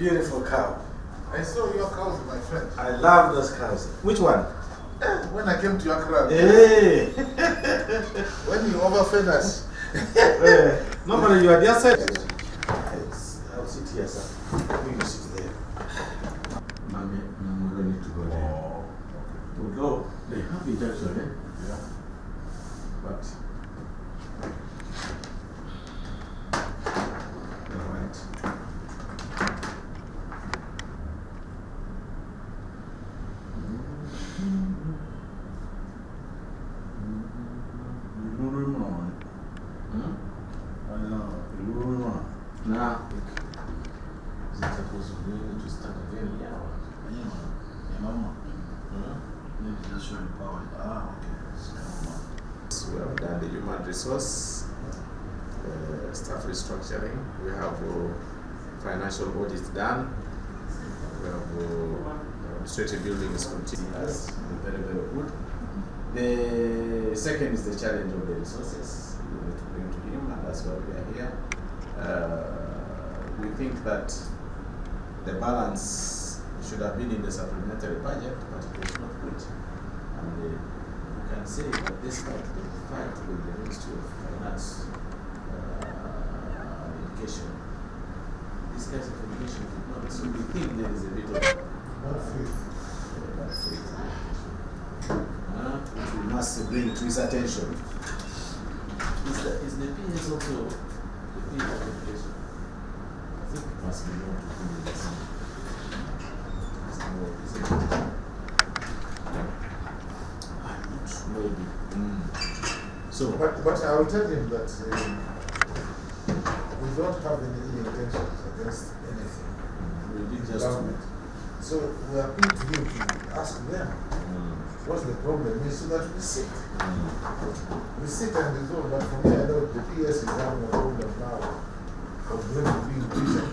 Beautiful cow. I saw your cows, my friend. I love those cows. Which one? When I came to Accra. Hey! When you overfed us. Normally you are the side. I'll sit here, sir. You can sit there. Mommy, we don't need to go there. Oh. We'll go. They have it actually. Yeah. But. Alright. Now, is it supposed to be to start again? Yeah. Mama. Just show the power. Ah, okay. So we have done the human resource, staff restructuring, we have financial audit done, we have administrative building is continuous, very, very good. The second is the challenge of the resources we need to bring to him, and that's why we are here. We think that the balance should have been in the supplementary budget, but it was not good. And you can say that despite the fight with the Ministry of Finance and Education, these guys of education did not. So we think there is a bit of bad faith which we must bring to his attention. Is the PS also the PS of education? I think it must be more to do with this. Maybe. So, But I will tell him that we don't have any intentions against anything. we did just Government. So we appeal to him to ask them what the problem is so that we sit. We sit and resolve. But for me, I know the PS is having a problem now of women being beaten.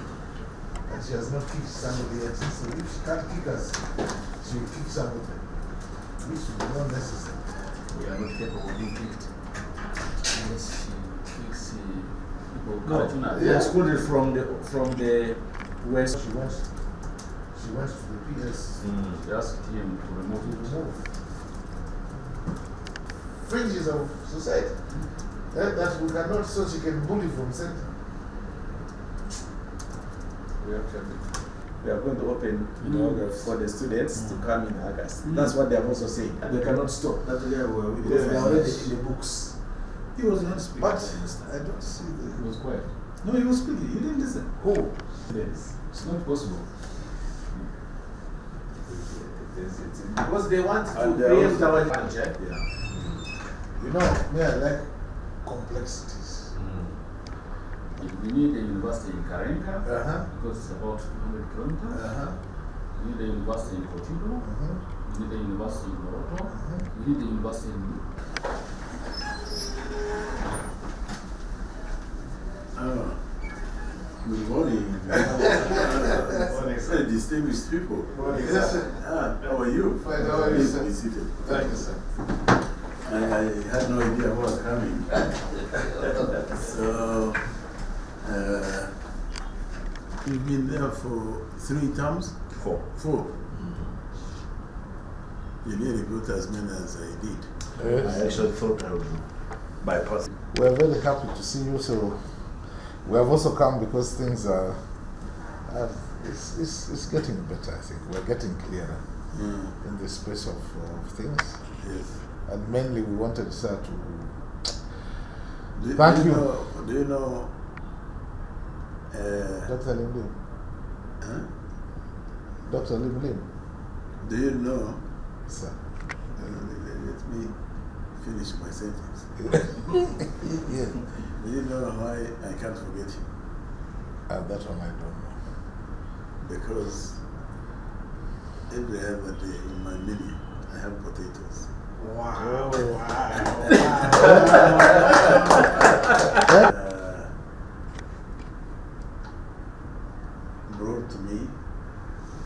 And she has not kicked somebody yet. So if she can't kick us, she will kick somebody. Which is not necessary. We are not capable of being kicked. Unless she kicks people. No, they are excluded from the west. She went to the PS They asked him to remove to it. remove fringes of society. That we cannot, so she can bully from center. we are going to open for the students to come in August. That's what they have also said. And they cannot stop. That they are already in the books. He was not speaking. But I don't see He the. was quiet. No, he was speaking. You didn't listen. Who? Yes. It's not possible. Because they want to And they create also- our budget. Yeah. You know, me, I like complexities. We need a university in Karenga because it's about 200 kilometers. We need a university in Kotido. We need a university in Moroto. We need a university in. Good morning. Distinguished people. Yes, sir. How are you? Fine, how are you, Please sir? be seated. Thank you, sir. I had no idea who was coming. So, you've been there for 3 terms? 4. 4. You nearly got as many as I did. Yes. I actually thought I would bypass. We're very happy to see you. So we have also come because things are. It's getting better, I think. We're getting clearer in the space of things. Yes. And mainly we wanted, sir, to. Thank you. Do you know Dr. Lim Lim. huh? Dr. Lim Lim. Do you know? Sir. Let me finish my sentence. Yeah. Do you know why I can't forget him? That one I don't know. Because every other day in my menu, I have potatoes. Wow. Brought to me,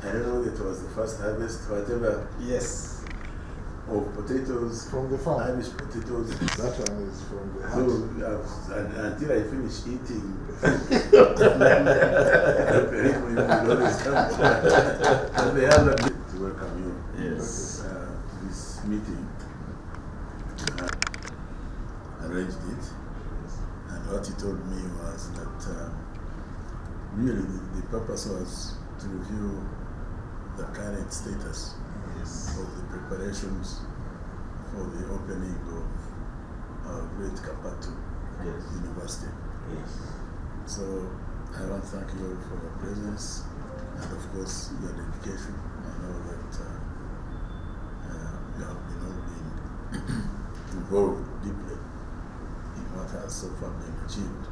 I don't know if it was the first harvest, whatever. Yes. of potatoes. From the farm. Irish potatoes. That one is from the house. So until I finish eating, and the other to welcome you. Yes. This meeting, arranged it, and what he told me was that really the purpose was to review the current status of the preparations for the opening of our great KAPATU University. So I want to thank you all for your presence and of course your dedication. I know that you have been involved deeply in what has so far been achieved.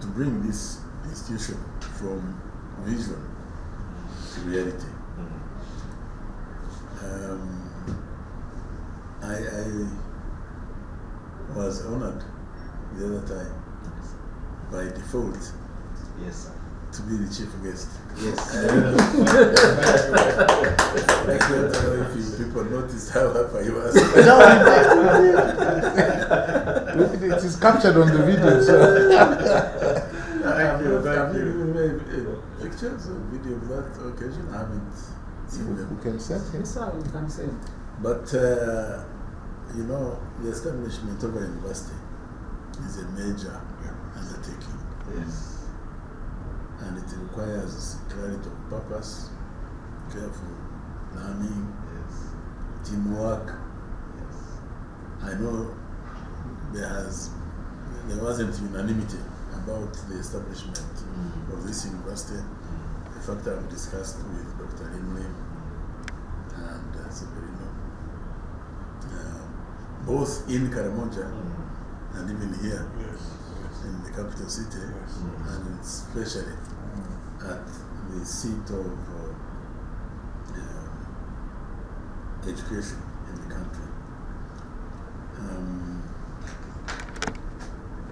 To bring this institution from vision to reality. I was honored the other time by default to be the chief guest. I don't know if people noticed how happy I was. It is captured on the video. So. Have you made pictures or video of that occasion? I haven't seen them. You can send him. Yes, sir, we can send. But, you know, the establishment of a university is a major undertaking. Yes. And it requires clarity of purpose, careful planning, teamwork. I know there wasn't unanimity about the establishment of this university. In fact, I've discussed with Dr. Limley and Severino, both in Karamoja and even here in the capital city, and especially at the seat of education in the country.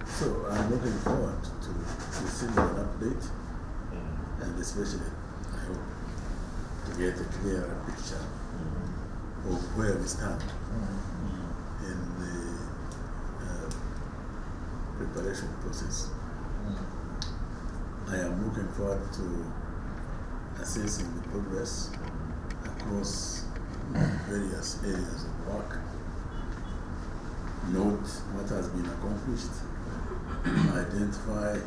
So I'm looking forward to receiving an update, and especially I hope to get a clearer picture of where we stand in the preparation process. I am looking forward to assessing the progress across various areas of work, note what has been accomplished, identify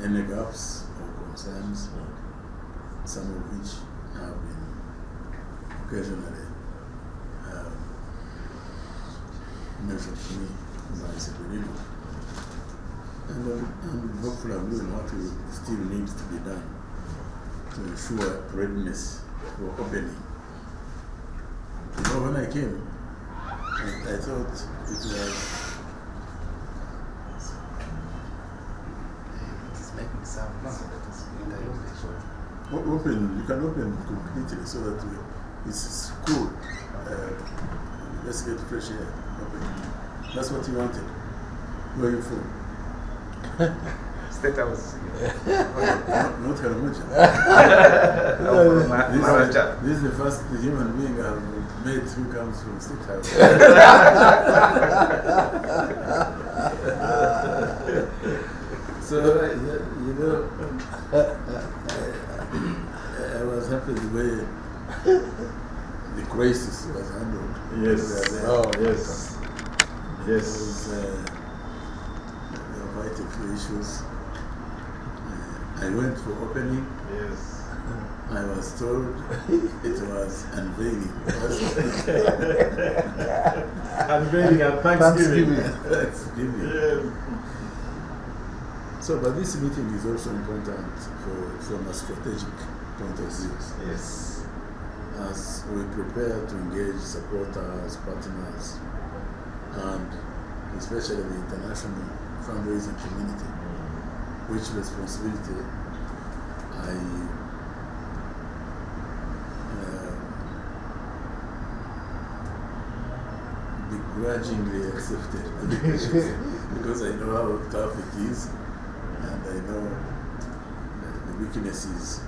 any gaps or concerns, some of which have been occasionally mentioned to me by Severino. And hopefully I'm doing what still needs to be done to ensure readiness for opening. You know, when I came, I thought it was making sound. open. You can open completely so that it's cool. Let's get fresh air. Open. That's what you wanted. Where are you from? State House. Not Karamoja. This is the first human being I've met who comes from State House. So, you know, I was happy the way the crisis was handled. Yes. Oh, yes. Yes. There were quite a few issues. I went for opening. Yes. I was told it was unveiling. Unveiling and Thanksgiving. Thanksgiving. Yes. So, but this meeting is also important from a strategic point of view. Yes. As we prepare to engage supporters, partners, and especially the international fundraising community, which responsibility I begrudgingly accepted because I know how tough it is, and I know the weaknesses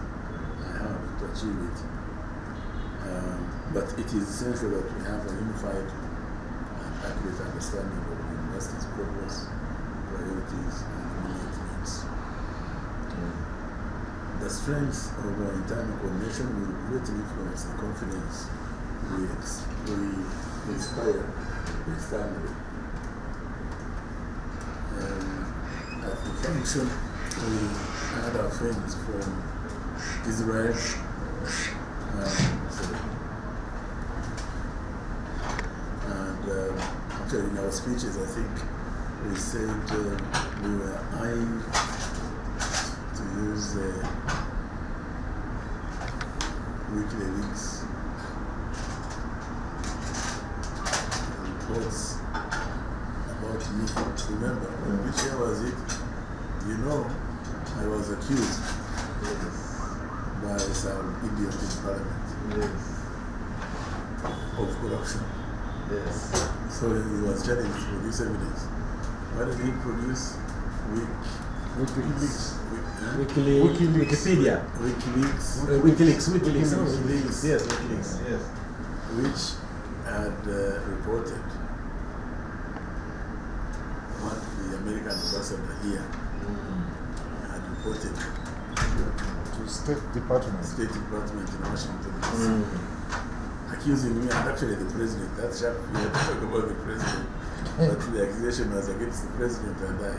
I have to achieve it. But it is essential that we have a unified and accurate understanding of the university's progress, priorities, and immediate needs. The strength of our internal coordination will greatly influence the confidence we inspire externally. At the function, we had our friends from Israel. Actually, in our speeches, I think we said we were eyeing to use weekly links, reports about me. Remember, which year was it? You know, I was accused by some idiot in parliament of corruption. Yes. So he was challenged to produce evidence. Why did he produce WikiLeaks? Wikipedia. WikiLeaks. Yes, WikiLeaks. Yes. Which had reported what the American ambassador here had reported To State Department. State Department in Washington, D.C. Accusing me, and actually the president, that chap, we had to talk about the president, but the accusation was against the president and I.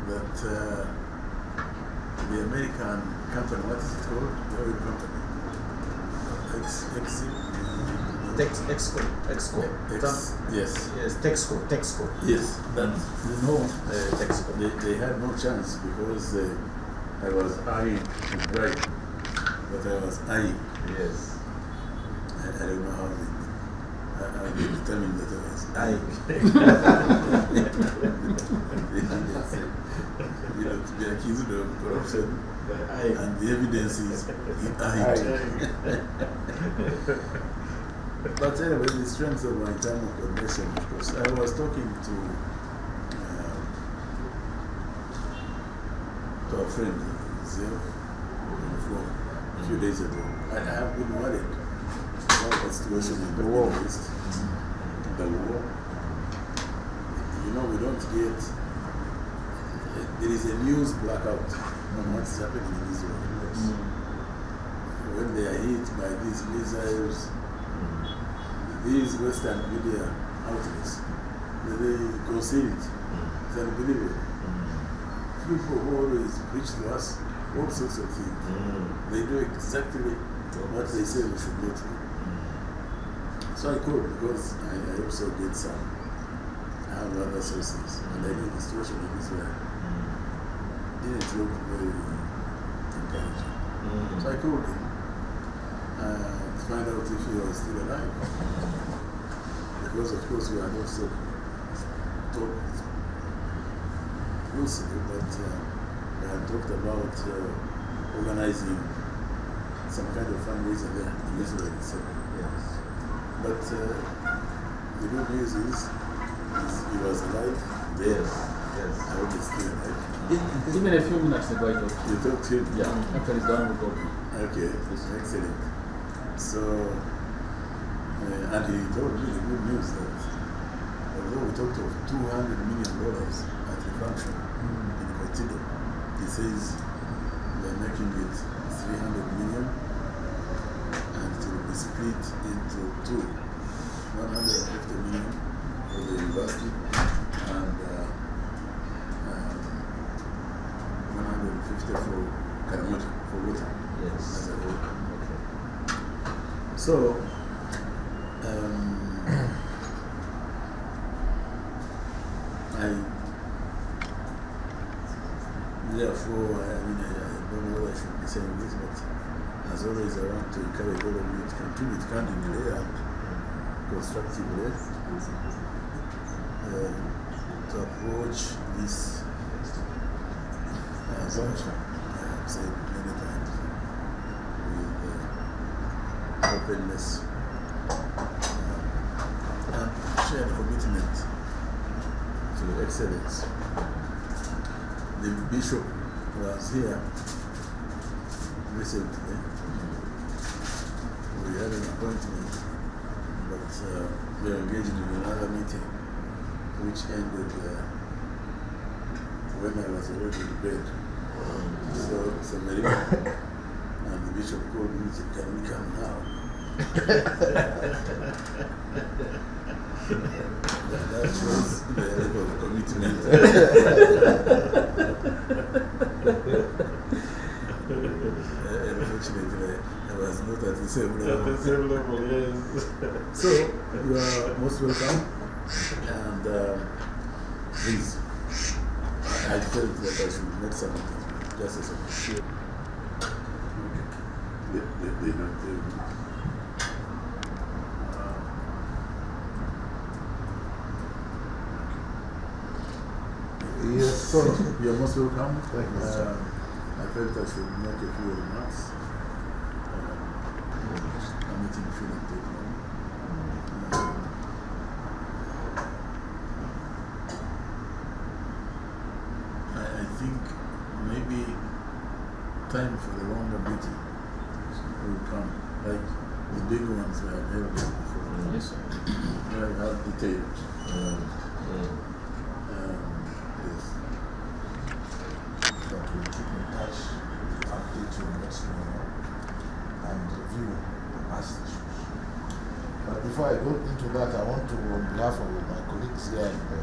That the American company, what is it called? The oil company? Yes. Yes, Texco. Yes, that, they had no chance because I was eyeing the bribe, but I was eyeing. Yes. I don't know how they determined that I was eyeing. You know, to be accused of corruption, and the evidence is eyeing. But anyway, the strength of my internal coordination, of course. I was talking to our friend Zio on the phone a few days ago. I have been worried about the situation in the Middle East, the war. You know, we don't get. There is a news blackout on what is happening in Israel. When they are hit by these missiles, these Western media outlets, they conceal it. It's unbelievable. People who always preach to us all sorts of things. They do exactly what they say we should go through. So I called because I also get some, I have other sources, and I know the situation in Israel didn't look very encouraging. So I called him to find out if he was still alive. Because of course we had also talked loosely, but we had talked about organizing some kind of fundraiser there in Israel itself. Yes. But the good news is he was alive. Yes. I hope he's still alive. Even a few minutes ago, I talked to You talked to him? Yeah, actually, it's done with me. Okay, excellent. So, and he told me the good news that although we talked of $200 million at the function in KAPATU, he says they're making it 300 million and it will be split into two, 150 million for the university and 150 for Karamoja, for water. Yes. As a whole. Okay. So, therefore, I don't know what I should be saying this, but as always, I want to encourage all of you to continue to come in there and constructively to approach this assumption I have said many times with openness and shared commitment to excellence. The bishop was here recently. We had an appointment, but we were engaged in another meeting, which ended when I was already in bed. So very and the bishop called me and said, "Can we come now?" That shows the level of commitment. Unfortunately, I was not at the same level. At the same level, yes. So, you are most welcome. And please, I felt that I should make something just as a share. They don't tell me. Yes, so you're most welcome. Thank you, sir. I felt I should make a few remarks. A meeting shouldn't take long. I think maybe time for the longer meeting will come, like the big ones we have held before. Yes, sir. We have had details. Yes. That we keep in touch, update you on what's going on, and review the past issues. But before I go into that, I want to, on behalf of my colleagues here and the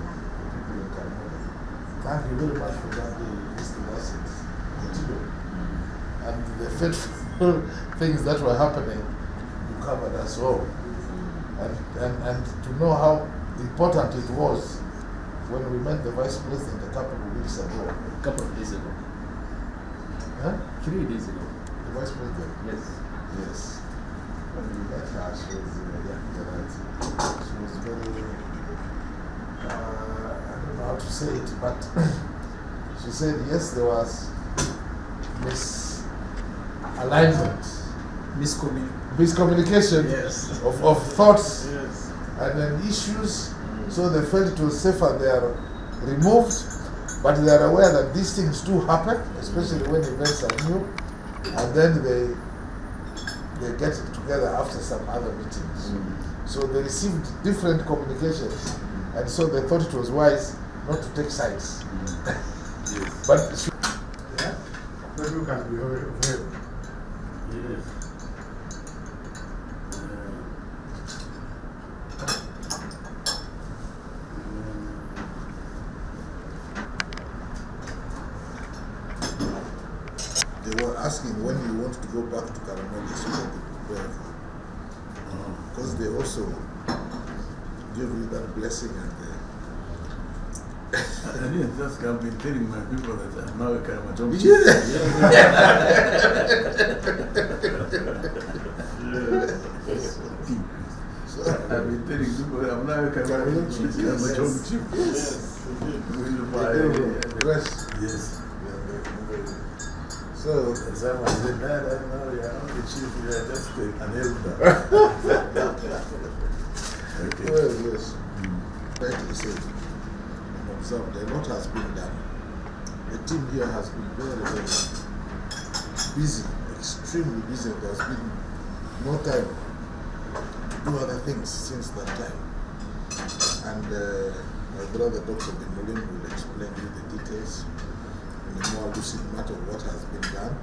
people in Karamoja, thank you very much for that day you visited us in Kotido. And the fateful things that were happening, you covered us all. And to know how important it was when we met the Vice President a couple of weeks ago. A couple of days ago. Huh? 3 days ago. The Vice President? Yes. Yes. When we met her, she was she was very, I don't know how to say it, but she said, yes, there was misalignment, miscommunication Yes. of thoughts Yes. and then issues. So they felt it was safer they are removed, but they are aware that these things do happen, especially when events are new, and then they get together after some other meetings. So they received different communications, and so they thought it was wise not to take sides. Yes. But Yeah? People can be very Yes. they were asking when you want to go back to Karamoja so that they prepare for. Because they also give you that blessing and I didn't just come been telling my people that I'm now a Karamoja. So I've been telling people I'm now a Karamoja chief. Yes. Yes. Yes. So Someone said, "Dad, I know you're not the chief, you're just an elder." Okay. well, yes. Rightly said. And observed, a lot has been done. The team here has been very, very busy, extremely busy. There's been no time to do other things since that time. And my brother Dr. Bimulim will explain you the details in a more lucid matter of what has been done.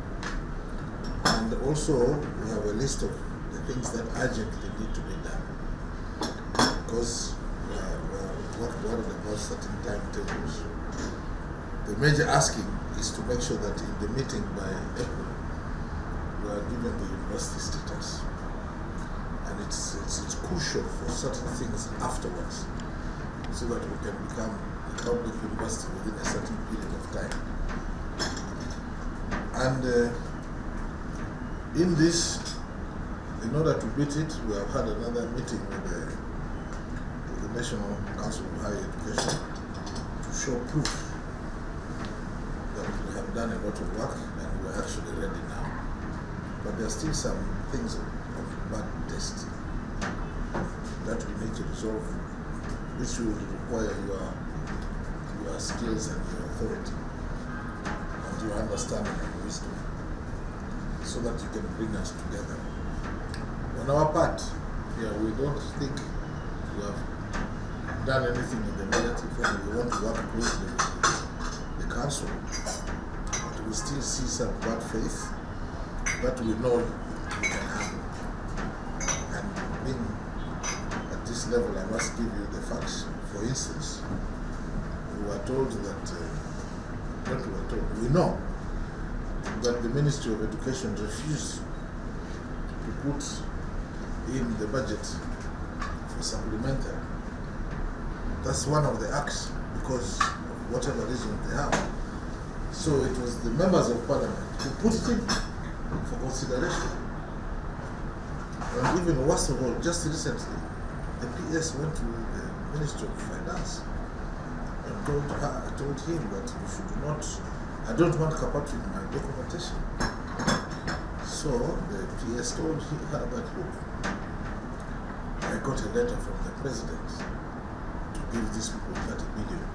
And also, we have a list of the things that urgently need to be done. Because we're worried about certain timetables. The major asking is to make sure that in the meeting by April, we are given the university status. And it's crucial for certain things afterwards, so that we can become a public university within a certain period of time. And in this, in order to beat it, we have had another meeting with the National Council of Higher Education to show proof that we have done a lot of work and we're actually ready now. But there are still some things of bad taste that we need to resolve, which will require your skills and your authority and your understanding and wisdom. so that you can bring us together. On our part, we don't think we have done anything in the negative, and we want to work closely with the council. But we still see some bad faith that we know we can handle. And being at this level, I must give you the facts. For instance, we were told that, we know that the Ministry of Education refused to put in the budget for supplementary. That's one of the acts because of whatever reason they have. So it was the members of parliament who put it in for consideration. And even worst of all, just recently, the PS went to the Ministry of Finance and told him that you should not, I don't want KAPATU in my documentation. So the PS told her that, look, I got a letter from the president to give these people 30 million.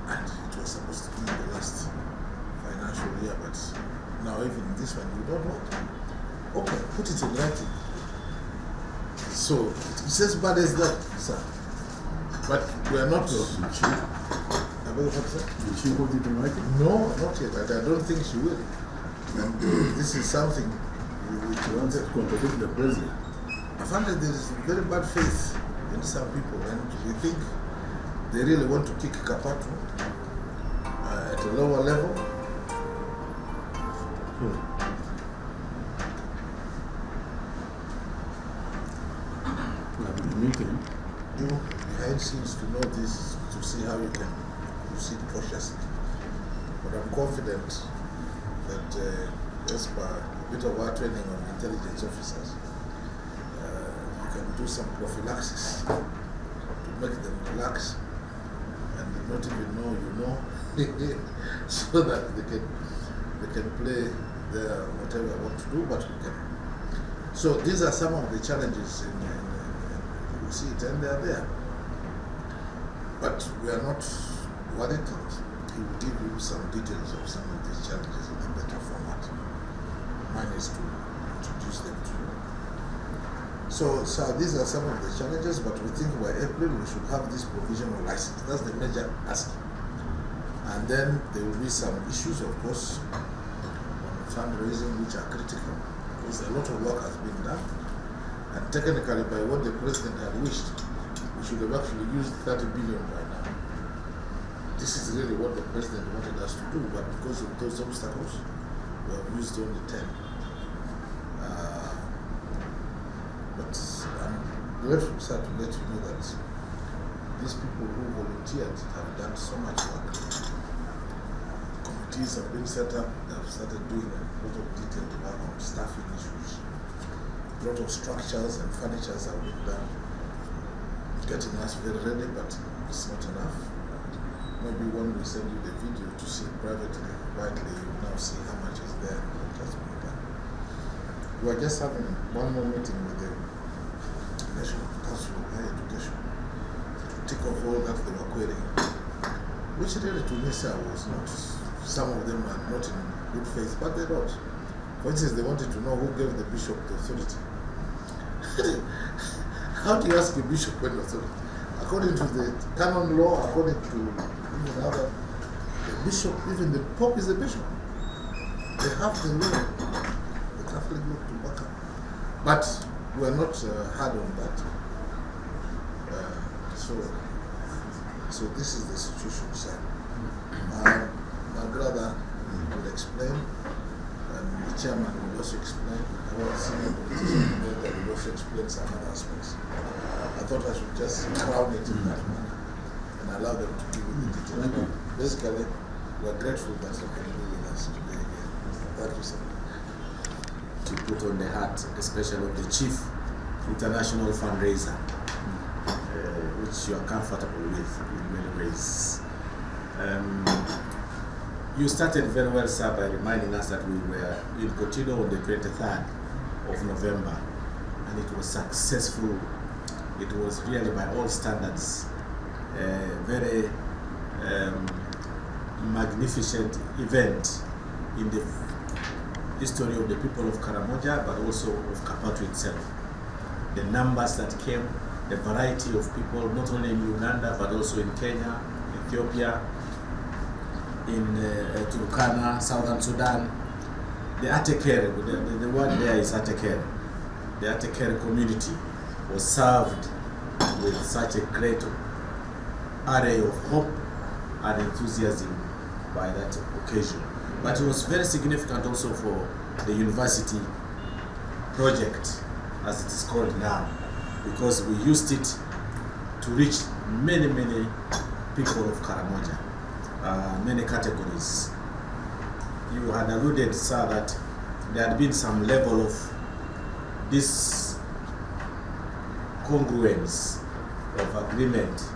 And it was supposed to be in the last financial year, but now even this one you don't want. Okay, put it in writing. So it's as bad as that, sir. But we are not. Did she put it in writing? No, not yet. I don't think she will. And this is something which wants to contradict the president. I find that there is very bad faith in some people, and we think they really want to kick KAPATU at a lower level. We have been meeting. You behind scenes to know this, to see how you can proceed cautiously. But I'm confident that as per a bit of our training on intelligence officers, you can do some prophylaxis to make them relax and not even know you know, so that they can play their whatever they want to do, but we can. So these are some of the challenges you see it, and they are there. But we are not worried. He will give you some details of some of these challenges in a better format. Mine is to introduce them to you. So these are some of the challenges, but we think by April we should have this provisional license. That's the major ask. And then there will be some issues, of course, on fundraising, which are critical, because a lot of work has been done. And technically, by what the president had wished, we should have actually used 30 billion by now. This is really what the president wanted us to do, but because of those obstacles, we have used only 10. But I'm grateful, sir, to let you know that these people who volunteered have done so much work. Committees have been set up, they have started doing a lot of detailed work on staffing issues. A lot of structures and furnitures have been done, getting us very ready, but it's not enough. Maybe when we send you the video to see privately, quietly, you will now see how much is there and what has been done. We are just having one more meeting with the National Council of Higher Education to take off all that they were querying, which really to me, sir, was not, some of them are not in good faith, but they don't. For instance, they wanted to know who gave the bishop the authority. How do you ask a bishop when authority? According to the canon law, according to even other, the bishop, even the Pope is a bishop. They have the law, the Catholic law to back up. But we are not hard on that. So this is the situation, sir. My brother will explain, and the chairman will also explain. Our senior politician will also explain some other aspects. I thought I should just crown it in that manner and allow them to give you the details. Basically, we are grateful that you can be with us today again. Thank you, sir. To put on the hat, especially of the chief international fundraiser, which you are comfortable with in many ways. You started very well, sir, by reminding us that we were in Kotido on the 23rd of November, and it was successful. It was really, by all standards, a very magnificent event in the history of the people of Karamoja, but also of KAPATU itself. The numbers that came, the variety of people, not only in Uganda, but also in Kenya, Ethiopia, in Turkana, Southern Sudan. The Atekere, the word there is Atekere. The Atekere community was served with such a great array of hope and enthusiasm by that occasion. But it was very significant also for the university project, as it is called now, because we used it to reach many people of Karamoja, many categories. You had alluded, sir, that there had been some level of this congruence of agreement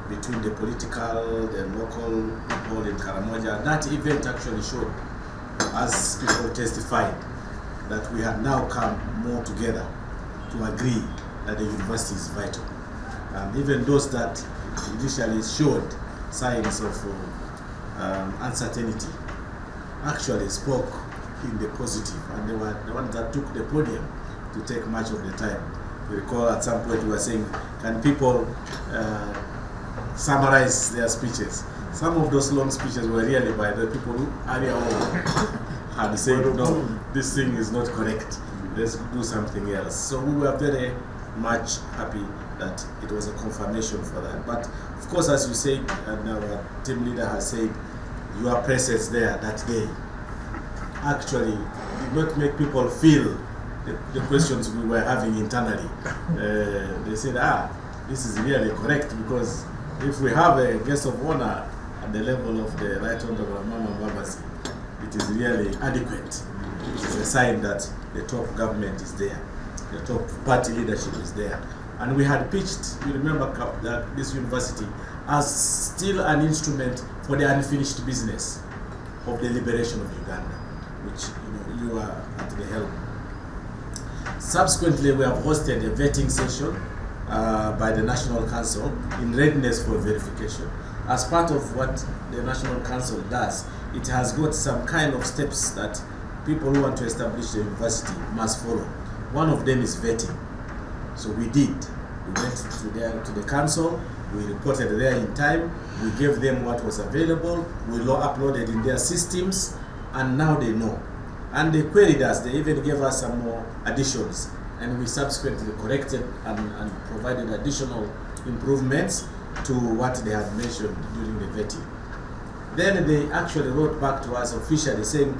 between the political, the local people in Karamoja. That event actually showed, as people testified, that we had now come more together to agree that the university is vital. And even those that initially showed signs of uncertainty actually spoke in the positive, and they were the ones that took the podium to take much of the time. You recall at some point we were saying, can people summarize their speeches? Some of those long speeches were really by the people who earlier on had said, no, this thing is not correct, let's do something else. So we were very much happy that it was a confirmation for that. But of course, as you said, and our team leader has said, your presence there that day actually did not make people feel the questions we were having internally. They said, this is really correct, because if we have a guest of honor at the level of the Right Honorable Hon Amama Mbabazi, it is really adequate. It is a sign that the top government is there, the top party leadership is there. And we had pitched, you remember, that this university as still an instrument for the unfinished business of the liberation of Uganda, which you are at the helm. Subsequently, we have hosted a vetting session by the National Council in readiness for verification. As part of what the National Council does, it has got some kind of steps that people who want to establish the university must follow. One of them is vetting. So we did. We went to the council, we reported there in time, we gave them what was available, we uploaded in their systems, and now they know. And they queried us, they even gave us some more additions, and we subsequently corrected and provided additional improvements to what they had mentioned during the vetting. Then they actually wrote back to us officially saying,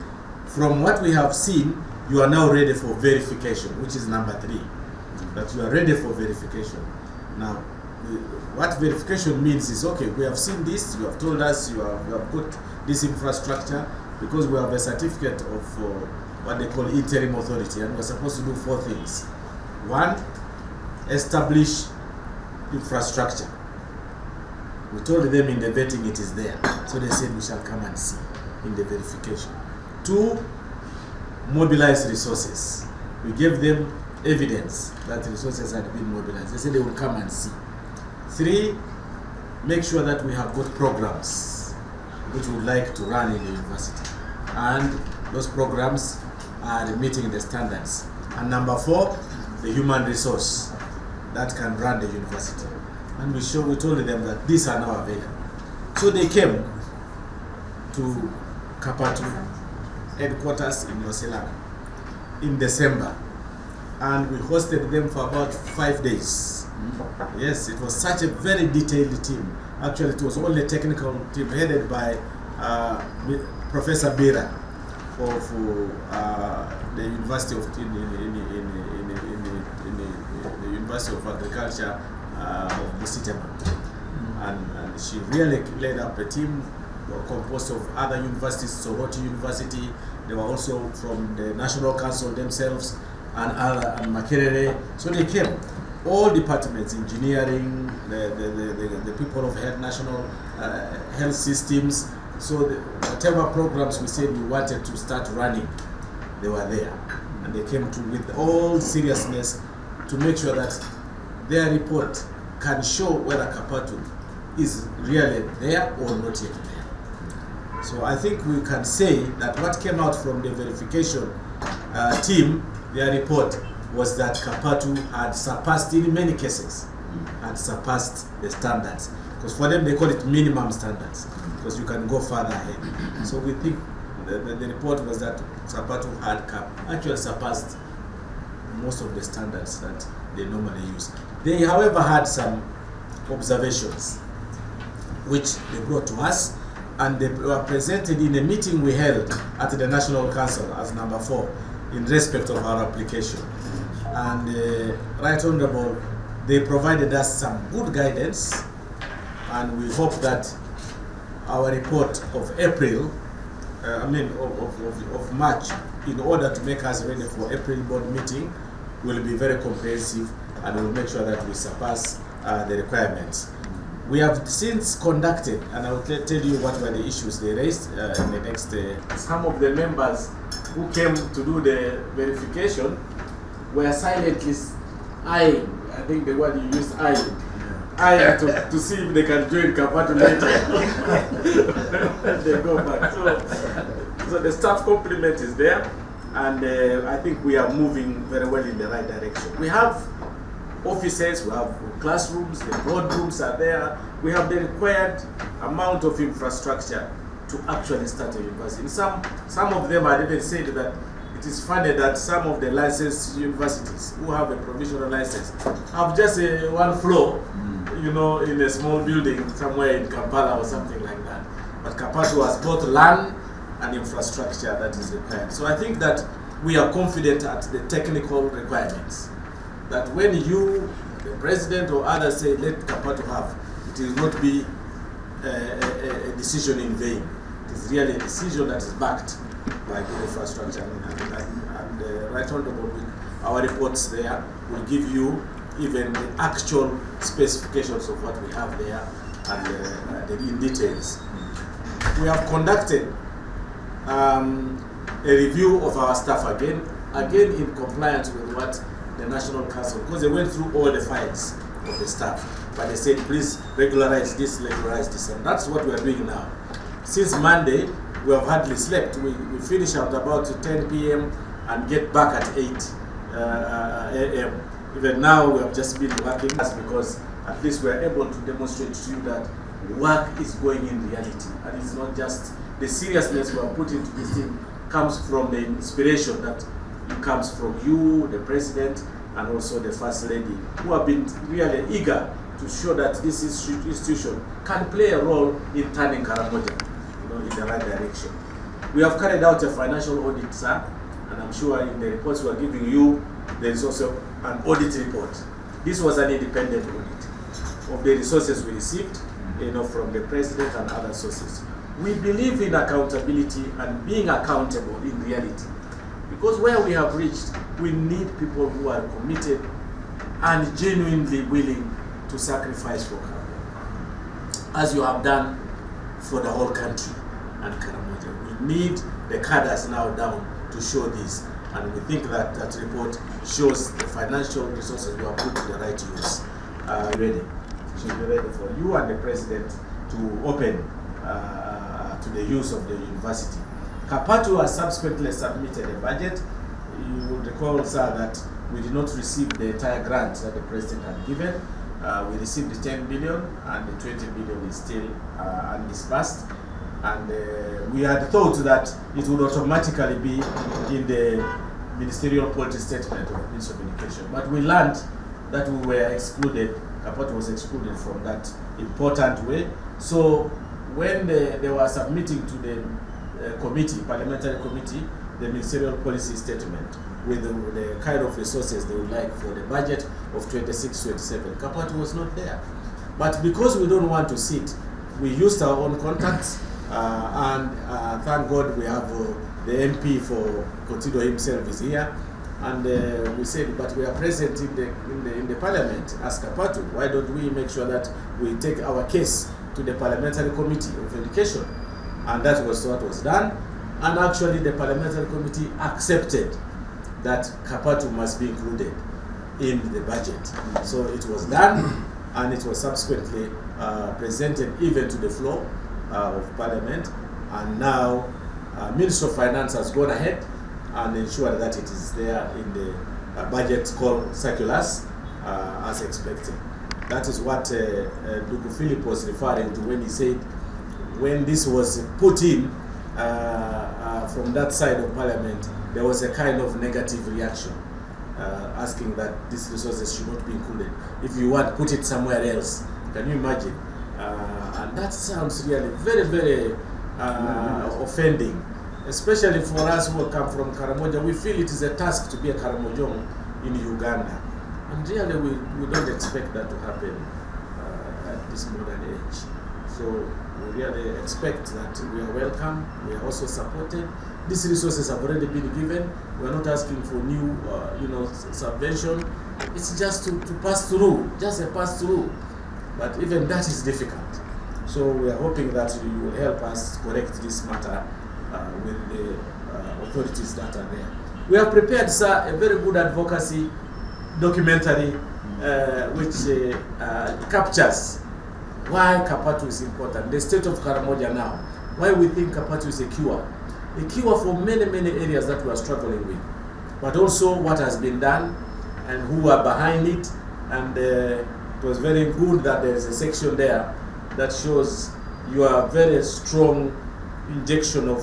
from what we have seen, you are now ready for verification, which is number 3, that you are ready for verification. Now, what verification means is, okay, we have seen this, you have told us you have got this infrastructure, because we have a certificate of what they call interim authority, and we're supposed to do 4 things. 1, establish infrastructure. We told them in the vetting it is there, so they said we shall come and see in the verification. 2, mobilize resources. We gave them evidence that resources had been mobilized. They said they will come and see. 3, make sure that we have got programs which we would like to run in the university, and those programs are meeting the standards. And number 4, the human resource that can run the university. And we told them that these are now available. So they came to KAPATU headquarters in Yoselaka in December, and we hosted them for about 5 days. Yes, it was such a very detailed team. Actually, it was only a technical team headed by Professor Bira of the University of the University of Agriculture of Busitema, and she really led up a team composed of other universities, Soroti University. They were also from the National Council themselves, and Makerere. So they came, all departments, engineering, the people of national health systems. So whatever programs we said we wanted to start running, they were there. And they came with all seriousness to make sure that their report can show whether KAPATU is really there or not yet there. So I think we can say that what came out from the verification team, their report, was that KAPATU had surpassed, in many cases, had surpassed the standards. Because for them, they call it minimum standards, because you can go further ahead. So we think the report was that KAPATU had actually surpassed most of the standards that they normally use. They, however, had some observations, which they brought to us, and they were presented in a meeting we held at the National Council as number 4 in respect of our application. And Right Honorable, they provided us some good guidance, and we hope that our report of April, of March, in order to make us ready for April board meeting, will be very comprehensive and will make sure that we surpass the requirements. We have since conducted, and I will tell you what were the issues they raised in the next. Some of the members who came to do the verification were silently eyeing, I think the word you used, eyeing to see if they can join KAPATU later. They go back. So the staff complement is there, and I think we are moving very well in the right direction. We have offices, we have classrooms, the boardrooms are there. We have the required amount of infrastructure to actually start a university. Some of them had even said that it is funny that some of the licensed universities who have a provisional license have just one floor, you know, in a small building somewhere in Kampala or something like that. But KAPATU has both land and infrastructure that is required. So I think that we are confident at the technical requirements, that when you, the president or others say let KAPATU have, it will not be a decision in vain. It is really a decision that is backed by good infrastructure. And Right Honorable, our reports there will give you even the actual specifications of what we have there and in details. We have conducted a review of our staff again in compliance with what the National Council, because they went through all the files of the staff, but they said please regularize this, and that's what we are doing now. Since Monday, we have hardly slept. We finish at about 10 p.m. and get back at 8 a.m. Even now, we have just been working because at least we are able to demonstrate to you that work is going in reality, and it's not just the seriousness we are putting into this thing comes from the inspiration that it comes from you, the president, and also the first lady, who have been really eager to show that this institution can play a role in turning Karamoja, in the right direction. We have carried out a financial audit, sir, and I'm sure in the reports we are giving you, there is also an audit report. This was an independent audit of the resources we received, from the president and other sources. We believe in accountability and being accountable in reality, because where we have reached, we need people who are committed and genuinely willing to sacrifice for Karamoja, as you have done for the whole country and Karamoja. We need the cadres now down to show this, and we think that that report shows the financial resources we have put to the right use. Ready. Should be ready for you and the president to open to the use of the university. KAPATU has subsequently submitted a budget. You will recall, sir, that we did not receive the entire grant that the president had given. We received the 10 billion and the 20 billion is still undisbursed. And we had thought that it would automatically be in the ministerial policy statement of the Ministry of Education. But we learned that we were excluded, KAPATU was excluded from that important way. So when they were submitting to the parliamentary committee, the ministerial policy statement with the kind of resources they would like for the budget of 26-27, KAPATU was not there. But because we don't want to sit, we used our own contacts, and thank God we have the MP for Kotido himself is here, and we said, but we are present in the parliament as KAPATU. Why don't we make sure that we take our case to the parliamentary committee of education? And that was what was done. And actually the parliamentary committee accepted that KAPATU must be included in the budget. So it was done, and it was subsequently presented even to the floor of parliament. And now, Minister of Finance has gone ahead and ensured that it is there in the budget call circulars as expected. That is what Ndugu Philip was referring to when he said, when this was put in from that side of Parliament, there was a kind of negative reaction, asking that these resources should not be included. If you want, put it somewhere else. Can you imagine? And that sounds really very, very offending, especially for us who come from Karamoja. We feel it is a task to be a Karamojong in Uganda. And really, we don't expect that to happen at this modern age. So we really expect that we are welcome, we are also supported. These resources have already been given. We are not asking for new, subvention. It's just to pass through, just a pass through. But even that is difficult. So we are hoping that you will help us correct this matter with the authorities that are there. We have prepared, sir, a very good advocacy documentary which captures why KAPATU is important, the state of Karamoja now, why we think KAPATU is a cure for many, many areas that we are struggling with, but also what has been done and who are behind it. And it was very good that there is a section there that shows your very strong injection of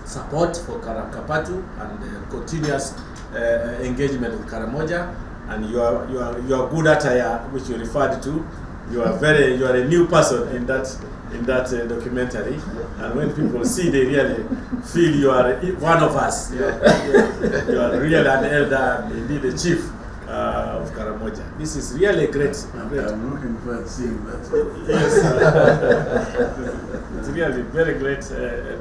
support for KAPATU and continuous engagement with Karamoja, and your good attire, which you referred to. You are a new person in that documentary, and when people see, they really feel you are one of us. You are really an elder and indeed a chief of Karamoja. This is really great. I'm looking forward to seeing that. Yes, it's really very great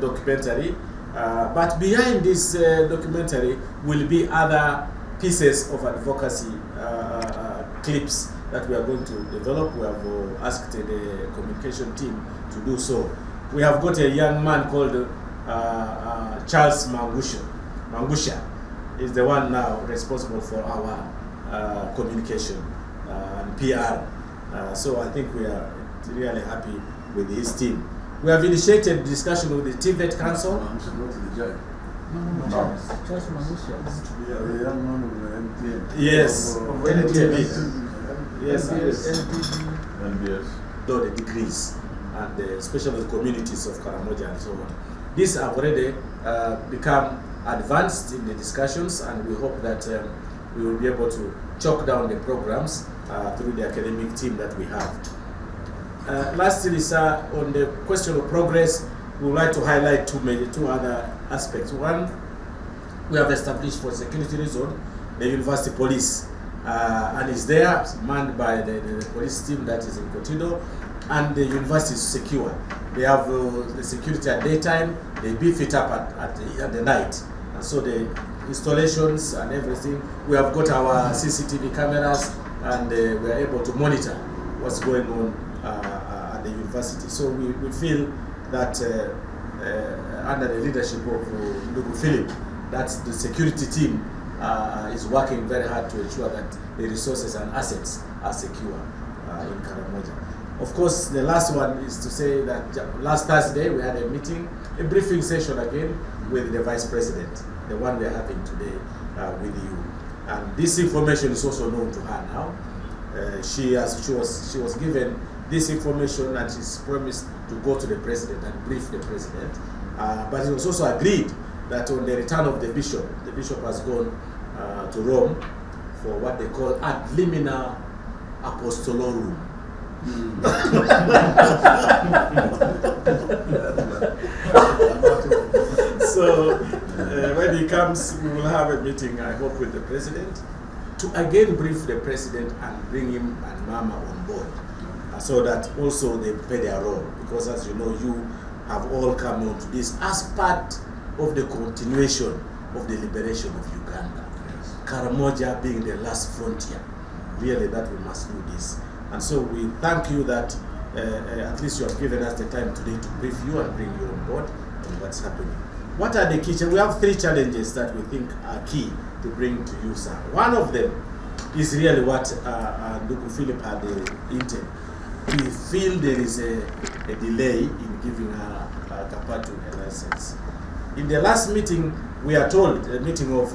documentary. But behind this documentary will be other pieces of advocacy clips that we are going to develop. We have asked the communication team to do so. We have got a young man called Charles Mangusha is the one now responsible for our communication and PR. So I think we are really happy with his team. We have initiated discussion with the TVET Council. I'm supposed to the judge. Charles Mangusha. Yeah, the young man of the MTN. Yes, NTN. Yes, NBS. The degrees and especially the communities of Karamoja and so on. These have already become advanced in the discussions, and we hope that we will be able to chalk down the programs through the academic team that we have. Lastly, sir, on the question of progress, we would like to highlight two other aspects. One, we have established for security reason the university police, and is there manned by the police team that is in Kotido, and the university is secure. They have the security at daytime, they beef it up at the night, and so the installations and everything, we have got our CCTV cameras, and we are able to monitor what's going on at the university. So we feel that under the leadership of Ndugu Philip, that the security team is working very hard to ensure that the resources and assets are secure in Karamoja. Of course, the last one is to say that last Thursday we had a meeting, a briefing session again with the Vice President, the one we are having today with you. And this information is also known to her now. She was given this information, and she's promised to go to the President and brief the President. But it was also agreed that on the return of the bishop has gone to Rome for what they call ad limina apostolorum. So when he comes, we will have a meeting, I hope, with the President to again brief the President and bring him and Mama on board, so that also they play their role, because as you know, you have all come on to this as part of the continuation of the liberation of Uganda. Yes. Karamoja being the last frontier, really that we must do this. And so we thank you that at least you have given us the time today to brief you and bring you on board on what's happening. What are the key challenges? We have 3 challenges that we think are key to bring to you, sir. One of them is really what Ndugu Philip had hinted. we feel there is a delay in giving KAPATU a license. In the last meeting, we are told, the meeting of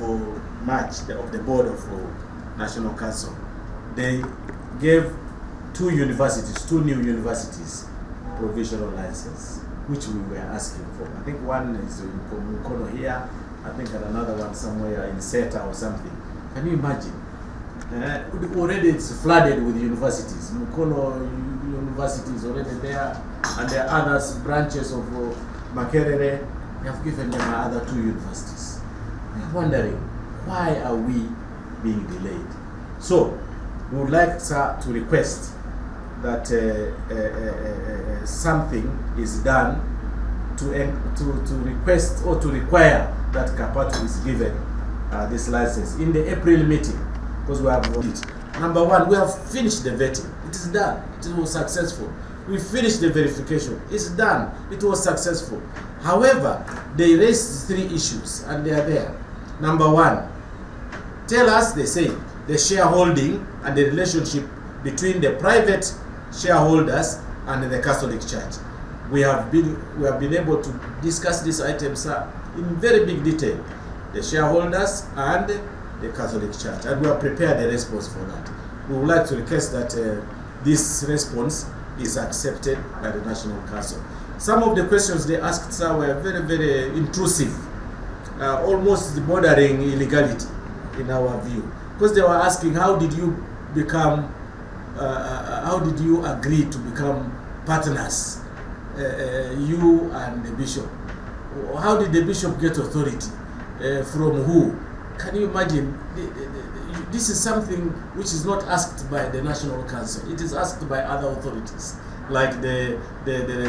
March, of the board of National Council, they gave two new universities, provisional license, which we were asking for. I think one is in Mukono here, I think another one somewhere in Seta or something. Can you imagine? Already it's flooded with universities. Mukono University is already there, and there are other branches of Makerere. They have given them other two universities. I'm wondering, why are we being delayed? So, we would like, sir, to request that something is done to request or to require that KAPATU is given this license in the April meeting, because we have it. Number one, we have finished the vetting. It is done. It was successful. We finished the verification. It's done. It was successful. However, they raised 3 issues, and they are there. Number one, tell us, they say, the shareholding and the relationship between the private shareholders and the Catholic Church. We have been able to discuss these items in very big detail, the shareholders and the Catholic Church, and we have prepared a response for that. We would like to request that this response is accepted by the National Council. Some of the questions they asked, sir, were very, very intrusive, almost bordering illegality in our view, because they were asking, how did you become, how did you agree to become partners, you and the bishop? How did the bishop get authority? From who? Can you imagine? This is something which is not asked by the National Council. It is asked by other authorities, like the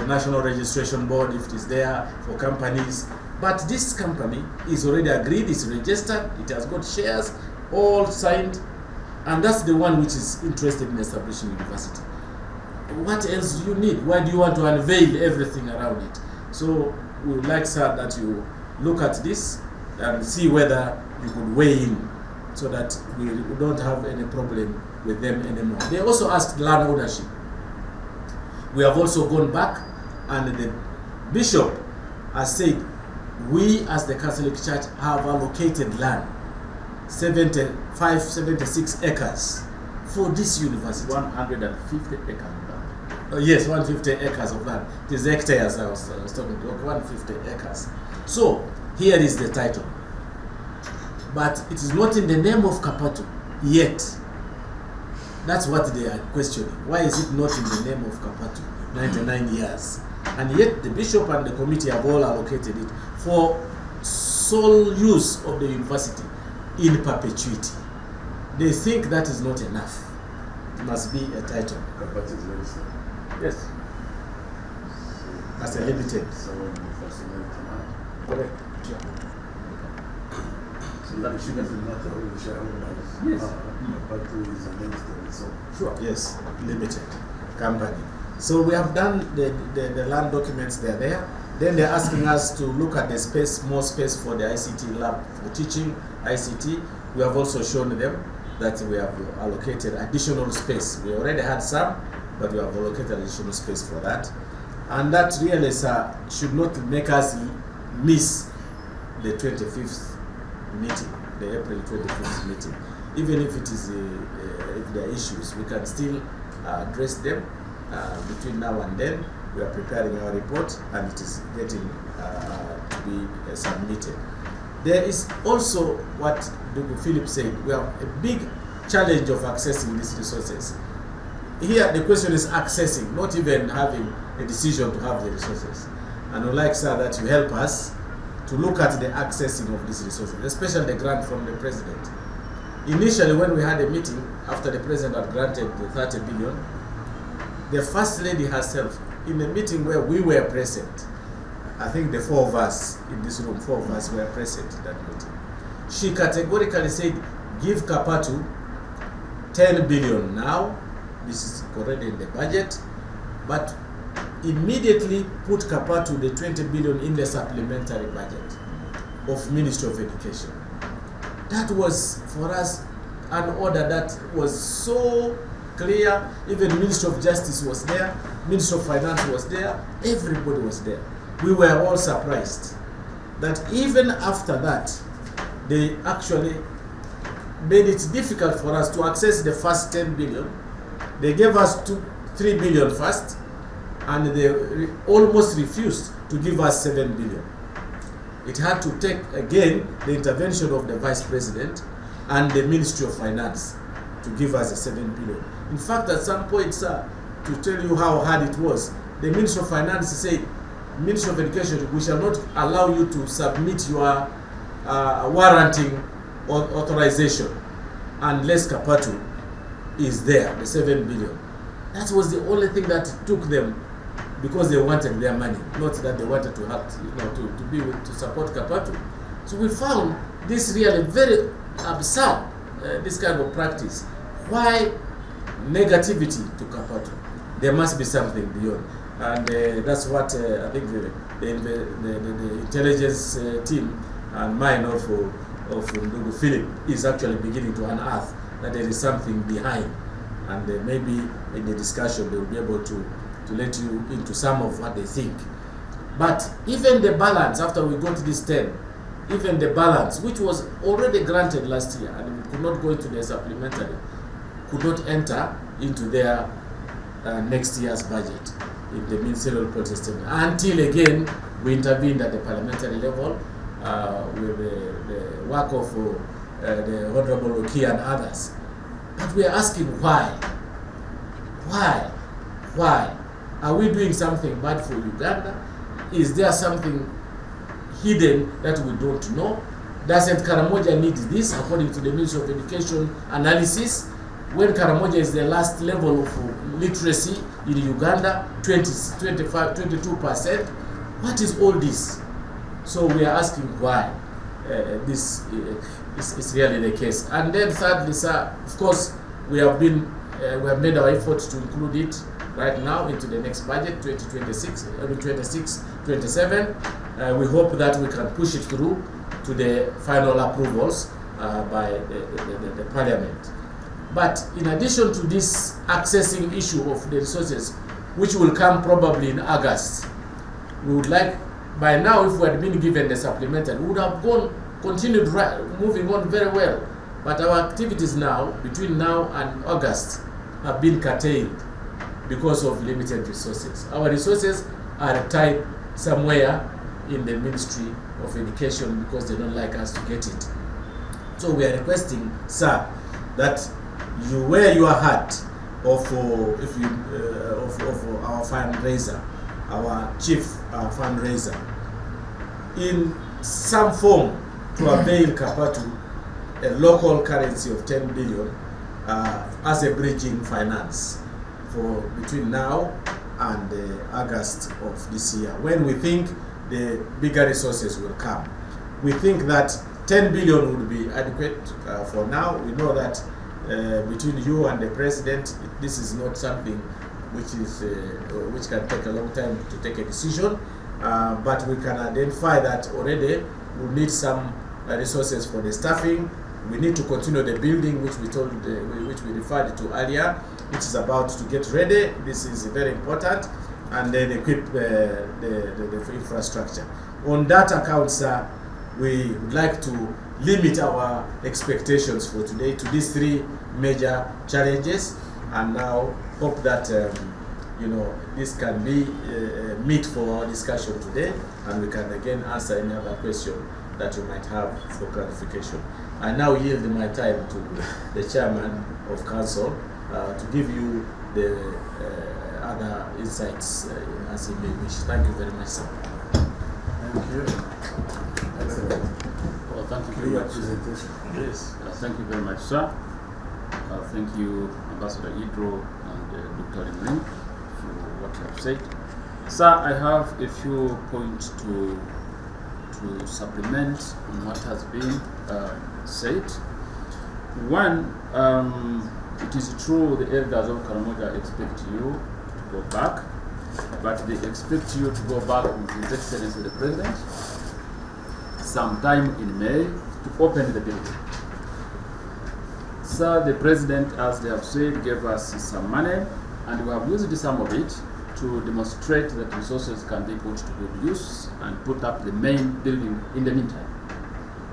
National Registration Board, if it is there for companies. But this company is already agreed, it's registered, it has got shares, all signed, and that's the one which is interested in establishing university. What else do you need? Why do you want to unveil everything around it? So we would like, sir, that you look at this and see whether you could weigh in, so that we don't have any problem with them anymore. They also asked land ownership. We have also gone back, and the bishop has said, we as the Catholic Church have allocated land, 76 acres for this university. 150 acres of land. Yes, 150 acres of land. It is hectares I was talking about, 150 acres. So, here is the title. But it is not in the name of KAPATU yet. That's what they are questioning. Why is it not in the name of KAPATU? 99 years. And yet the bishop and the committee have all allocated it for sole use of the university in perpetuity. They think that is not enough. It must be a title. KAPATU is registered. Yes. As a limited. So when you first went to now. Correct. Yeah. So that doesn't matter who the shareholders. Yes. KAPATU is an entity, so. Sure. Yes, limited company. So we have done the land documents, they're there. Then they're asking us to look at the space, more space for the ICT lab for teaching ICT. We have also shown them that we have allocated additional space. We already had some, but we have allocated additional space for that. And that really, sir, should not make us miss the 25th meeting, the April 25th meeting. Even if it is, if there are issues, we can still address them between now and then. We are preparing our report, and it is getting to be submitted. There is also what Dr. Philip said, we have a big challenge of accessing these resources. Here the question is accessing, not even having a decision to have the resources. And we'd like, sir, that you help us to look at the accessing of these resources, especially the grant from the president. Initially, when we had a meeting, after the president had granted the 30 billion, the First Lady herself, in a meeting where we were present, I think the 4 of us in this room, 4 of us were present at that meeting. She categorically said, give KAPATU 10 billion now, this is already in the budget, but immediately put KAPATU the 20 billion in the supplementary budget of Ministry of Education. That was, for us, an order that was so clear. Even Ministry of Justice was there, Ministry of Finance was there, everybody was there. We were all surprised that even after that, they actually made it difficult for us to access the first 10 billion. They gave us 3 billion first, and they almost refused to give us 7 billion. It had to take, again, the intervention of the Vice President and the Ministry of Finance to give us the 7 billion. In fact, at some point, sir, to tell you how hard it was, the Ministry of Finance said, Ministry of Education, we shall not allow you to submit your warranting authorization unless KAPATU is there, the 7 billion. That was the only thing that took them, because they wanted their money, not that they wanted to have, to support KAPATU. So we found this really very absurd, this kind of practice. Why negativity to KAPATU? There must be something beyond, and that's what I think the intelligence team and mine of Ndugu Philip is actually beginning to unearth that there is something behind, and maybe in the discussion they will be able to let you into some of what they think. But even the balance, after we got this 10, even the balance, which was already granted last year and we could not go into the supplementary, could not enter into their next year's budget in the ministerial policy statement until again we intervened at the parliamentary level with the work of the Honorable Oki and others. But we are asking why? Why? Are we doing something bad for Uganda? Is there something hidden that we don't know? Doesn't Karamoja need this according to the Ministry of Education analysis? When Karamoja is the last level of literacy in Uganda, 22%, what is all this? So we are asking why this is really the case. And then thirdly, sir, of course, we have made our efforts to include it right now into the next budget, 2026-27. We hope that we can push it through to the final approvals by the Parliament. But in addition to this accessing issue of the resources, which will come probably in August, we would like, by now, if we had been given the supplementary, we would have continued moving on very well. But our activities now, between now and August, have been curtailed because of limited resources. Our resources are tied somewhere in the Ministry of Education because they don't like us to get it. So we are requesting, sir, that you wear your hat of our fundraiser, our chief fundraiser, in some form to avail KAPATU a local currency of 10 billion as a bridging finance for between now and August of this year, when we think the bigger resources will come. We think that 10 billion would be adequate for now. We know that between you and the president, this is not something which can take a long time to take a decision, but we can identify that already we'll need some resources for the staffing. We need to continue the building, which we referred to earlier, which is about to get ready. This is very important, and then equip the infrastructure. On that account, sir, we would like to limit our expectations for today to these three major challenges, and now hope that this can be meat for our discussion today, and we can again answer any other question that you might have for clarification. I now yield my time to the chairman of council to give you the other insights as he may wish. Thank you very much, sir. Thank you. Excellent. Well, thank you very Clear much. presentation. Yes, thank you very much, sir. Thank you, Ambassador Idro and Dr. Imrin, for what you have said. Sir, I have a few points to supplement on what has been said. One, it is true the elders of Karamoja expect you to go back, but they expect you to go back with His Excellency the President sometime in May to open the building. Sir, the President, as they have said, gave us some money, and we have used some of it to demonstrate that resources can be put to good use and put up the main building in the meantime.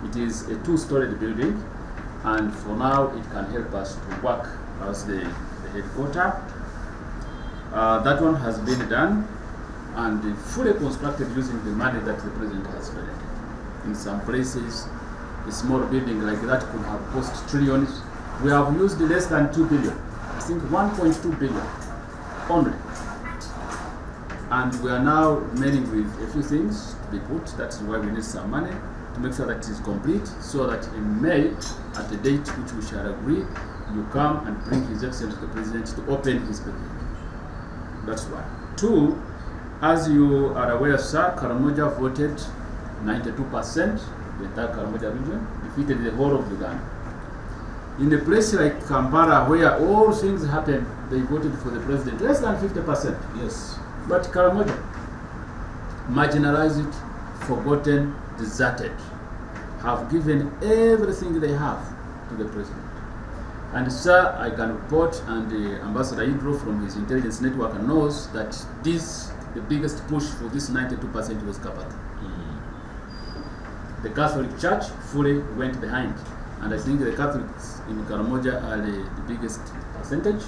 It is a two-storied building, and for now it can help us to work as the headquarters. That one has been done and fully constructed using the money that the President has donated. In some places, a small building like that could have cost trillions. We have used less than 2 billion, I think 1.2 billion only. And we are now meeting with a few things to be put. That's why we need some money to make sure that it is complete, so that in May, at the date which we shall agree, you come and bring His Excellency the President to open his building. That's one. Two, as you are aware, sir, Karamoja voted 92%, the entire Karamoja region, defeated the whole of Uganda. In a place like Kampala, where all things happen, they voted for the President, less than 50%. Yes. But Karamoja, marginalized, forgotten, deserted, have given everything they have to the President. And sir, I can report, and Ambassador Idro from his intelligence network knows that the biggest push for this 92% was KAPATU. The Catholic Church fully went behind, and I think the Catholics in Karamoja are the biggest percentage.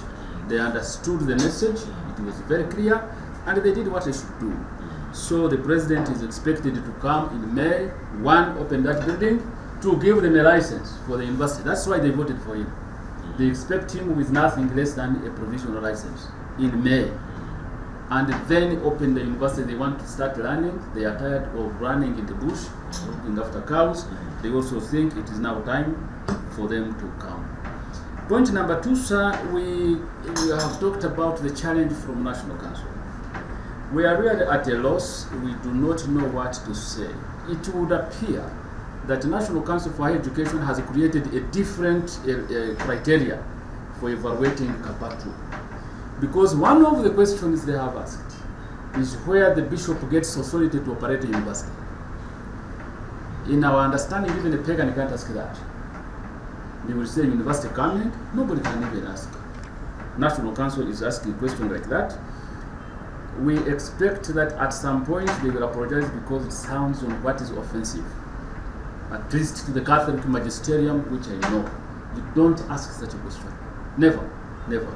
They understood the message, it was very clear, and they did what they should do. So the President is expected to come in May, open that building, to give them a license for the university. That's why they voted for him. They expect him with nothing less than a provisional license in May. And then open the university. They want to start learning. They are tired of running in the bush, looking after cows. They also think it is now time for them to come. Point number two, sir, we have talked about the challenge from National Council. We are really at a loss. We do not know what to say. It would appear that the National Council for Higher Education has created a different criteria for evaluating KAPATU. Because one of the questions they have asked is where the bishop gets authority to operate a university. In our understanding, even a pagan can't ask that. They will say university coming, nobody can even ask. National Council is asking a question like that. We expect that at some point they will apologize because it sounds on what is offensive. At least to the Catholic magisterium, which I know. You don't ask such a question. Never, never.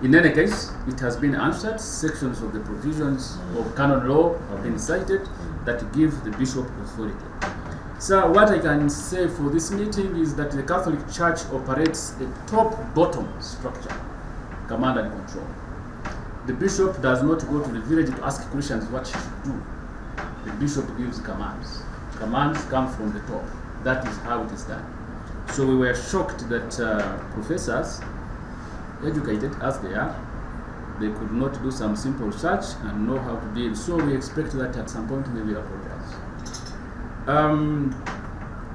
In any case, it has been answered. Sections of the provisions of canon law have been cited that give the bishop authority. So what I can say for this meeting is that the Catholic Church operates a top-bottom structure, command and control. The bishop does not go to the village to ask Christians what she should do. The bishop gives commands. Commands come from the top. That is how it is done. So we were shocked that professors, educated as they are, they could not do some simple research and know how to deal. So we expect that at some point they will apologize.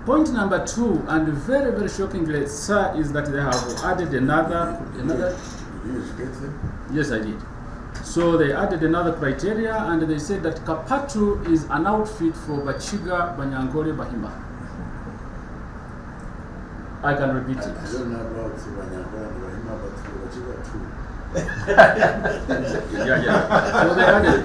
Point number two, and very, very shockingly, sir, is that they have added another. Did you educate them? Yes, I did. So they added another criteria, and they said that KAPATU is an outfit for Bachiga, Banyangole, Bahima. I can repeat it. I don't know about Banyangole and Bahima, but for Bachiga too. Yeah. So they added.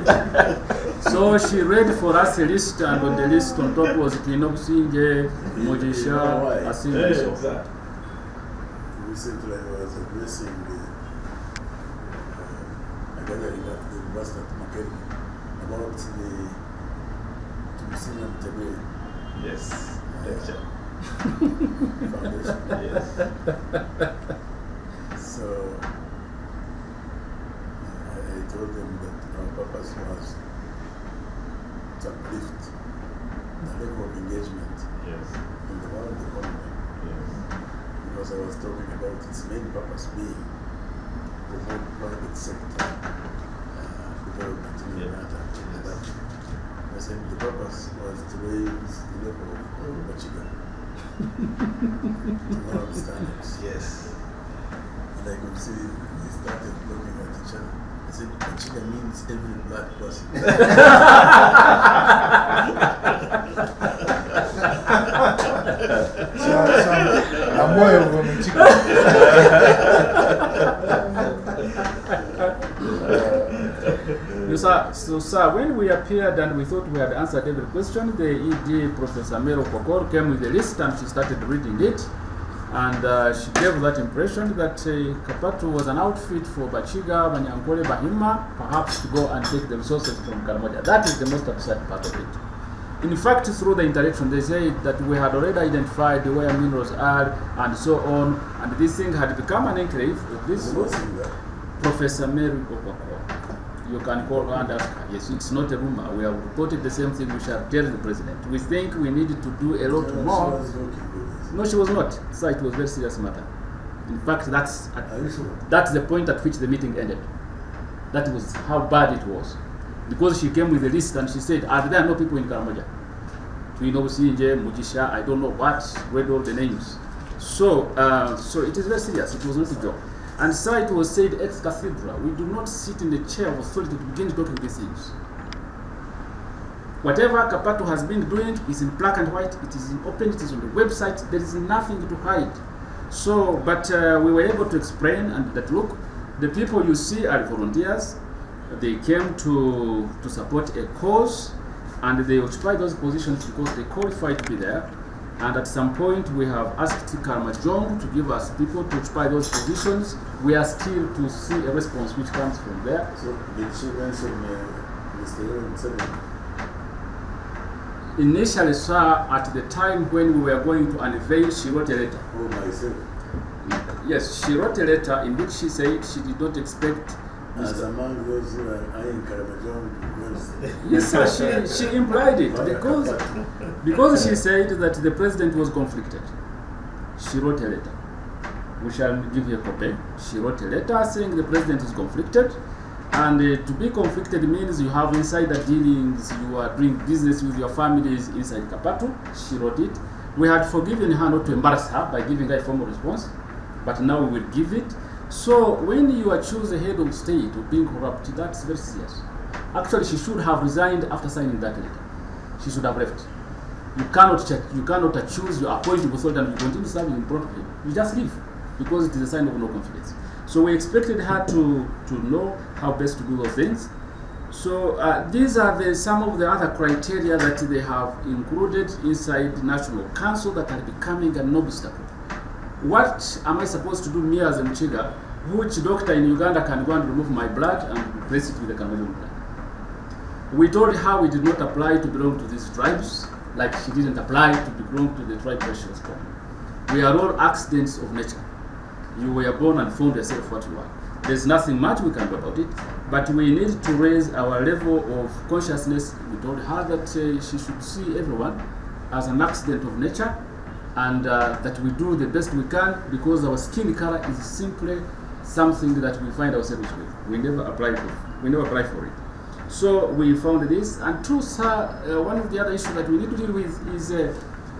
So she read for us a list, and on the list on top was Twinobusinge, Mojisha, Asinga. Exactly. Recently I was addressing gathering at the university at Makeri about the Tumusina Mtebe. Yes. Lecture. Foundation. Yes. So I told them that our purpose was to uplift the level of engagement Yes. in the world economy. Yes. Because I was talking about its main purpose being promote private sector development in Uganda. I said the purpose was to raise the level of Bachiga to more understandings. Yes. And I could see we started looking at each other. I said Bachiga means every black person. I'm more of eating chicken. So, sir, when we appeared and we thought we had answered every question, the ED, Professor Mero Kokor, came with a list and she started reading it. And she gave that impression that KAPATU was an outfit for Bachiga, Banyankole, Bahima, perhaps to go and take the resources from Karamoja. That is the most absurd part of it. In fact, through the interaction, they said that we had already identified where minerals are and so on, and this thing had become an enclave of this Professor Mary Okoko. You can call her and ask her. Yes, it's not a rumor. We have reported the same thing. We shall tell the president. We think we needed to do a lot more. No, she was not. So it was a very serious matter. In fact, that's the point at which the meeting ended. That was how bad it was. Because she came with a list and she said, are there no people in Karamoja? We know CJ, Mujisha, I don't know what, read all the names. So it is very serious. It was not a joke. And so it was said ex cathedra, we do not sit in the chair of authority to begin talking these things. Whatever KAPATU has been doing is in black and white, it is in open, it is on the website, there is nothing to hide. So, but we were able to explain and that look, the people you see are volunteers. They came to support a cause and they occupy those positions because they qualified to be there. And at some point we have asked Karamoja to give us people to occupy those positions. We are still to see a response which comes from there. So did she mention Mr. Museveni? Initially, sir, at the time when we were going to unveil, she wrote a letter. Oh, myself? Yes, she wrote a letter in which she said she did not expect as among those who are eyeing Karamoja. Yes, sir, she implied it because she said that the president was conflicted. She wrote a letter. We shall give you a copy. She wrote a letter saying the president is conflicted, and to be conflicted means you have insider dealings, you are doing business with your families inside KAPATU. She wrote it. We had forgiven her not to embarrass her by giving her a formal response, but now we will give it. So when you accuse the head of state of being corrupt, that's very serious. Actually, she should have resigned after signing that letter. She should have left. You cannot accuse your appointing authority and you continue serving in front of him. You just leave because it is a sign of no confidence. So we expected her to know how best to do those things. So these are some of the other criteria that they have included inside the National Council that are becoming an obstacle. What am I supposed to do, me as a Mchiga? Which doctor in Uganda can go and remove my blood and replace it with the Karamoja blood? We told her we did not apply to belong to these tribes, like she didn't apply to belong to the tribe where she was born. We are all accidents of nature. You were born and found yourself what you are. There's nothing much we can do about it, but we need to raise our level of consciousness. We told her that she should see everyone as an accident of nature, and that we do the best we can because our skin color is simply something that we find ourselves with. We never apply for it. So we found this, and two, sir, one of the other issues that we need to deal with is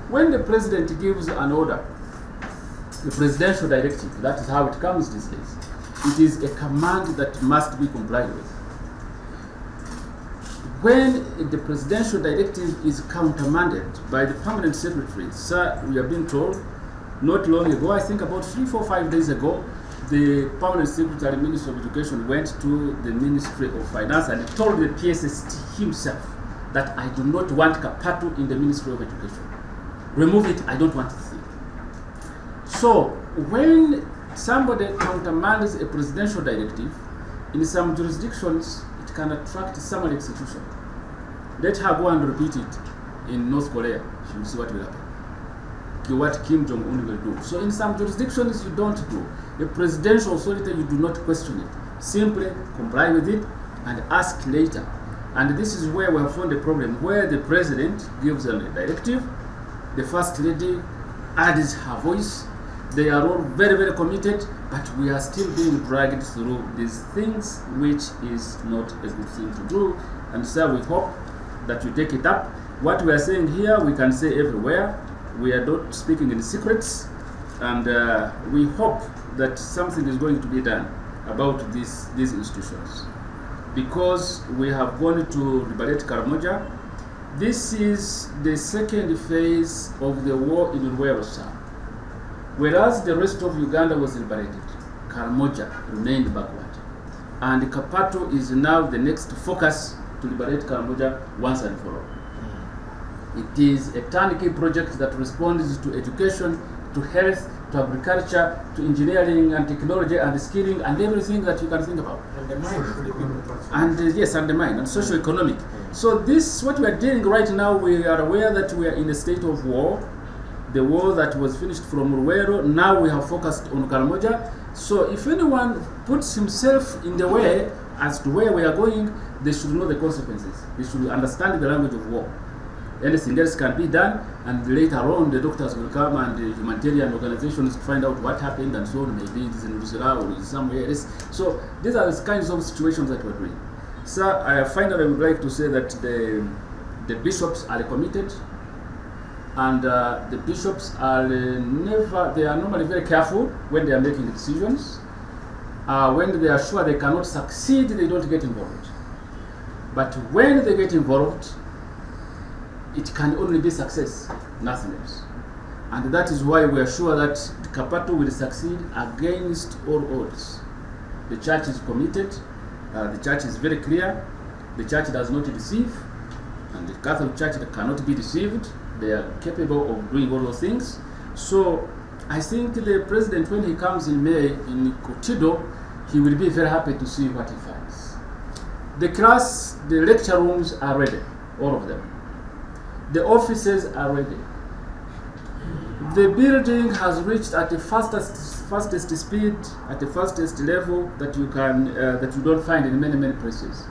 when the president gives an order, the presidential directive, that is how it comes these days. It is a command that must be complied with. When the presidential directive is countermanded by the permanent secretary, sir, we have been told not long ago, I think about 3, 4, 5 days ago, the permanent secretary, Minister of Education, went to the Ministry of Finance and told the PSST himself that I do not want KAPATU in the Ministry of Education. Remove it, I don't want to see it. So when somebody countermands a presidential directive, in some jurisdictions, it can attract summary execution. Let her go and repeat it in North Korea. She will see what will happen. What Kim Jong-un will do. So in some jurisdictions, you don't do. The presidential authority, you do not question it. Simply comply with it and ask later. And this is where we have found a problem, where the president gives a directive, the first lady adds her voice. They are all very, very committed, but we are still being dragged through these things, which is not a good thing to do. And so we hope that you take it up. What we are saying here, we can say everywhere. We are not speaking in secrets, and we hope that something is going to be done about these institutions. Because we have gone to liberate Karamoja, this is the second phase of the war in Ruwero. Whereas the rest of Uganda was liberated, Karamoja remained backward. And KAPATU is now the next focus to liberate Karamoja once and for all. It is a turnkey project that responds to education, to health, to agriculture, to engineering and technology and skilling and everything that you can think about. And the mind for the people. And yes, and the mind, and socio-economic. So this, what we are doing right now, we are aware that we are in a state of war. The war that was finished from Ruwero, now we have focused on Karamoja. So if anyone puts himself in the way as to where we are going, they should know the consequences. They should understand the language of war. Anything else can be done, and later on the doctors will come and the humanitarian organizations to find out what happened and so on. Maybe it is in Rusira or somewhere else. So these are the kinds of situations that we're doing. So finally I would like to say that the bishops are committed, and the bishops are they are normally very careful when they are making decisions. When they are sure they cannot succeed, they don't get involved. But when they get involved, it can only be success, nothing else. And that is why we are sure that the KAPATU will succeed against all odds. The church is committed, the church is very clear, the church does not deceive, and the Catholic Church cannot be deceived. They are capable of doing all those things. So I think the president, when he comes in May in Kotido, he will be very happy to see what he finds. The class, the lecture rooms are ready, all of them. The offices are ready. The building has reached at the fastest speed, at the fastest level that you can that you don't find in many places.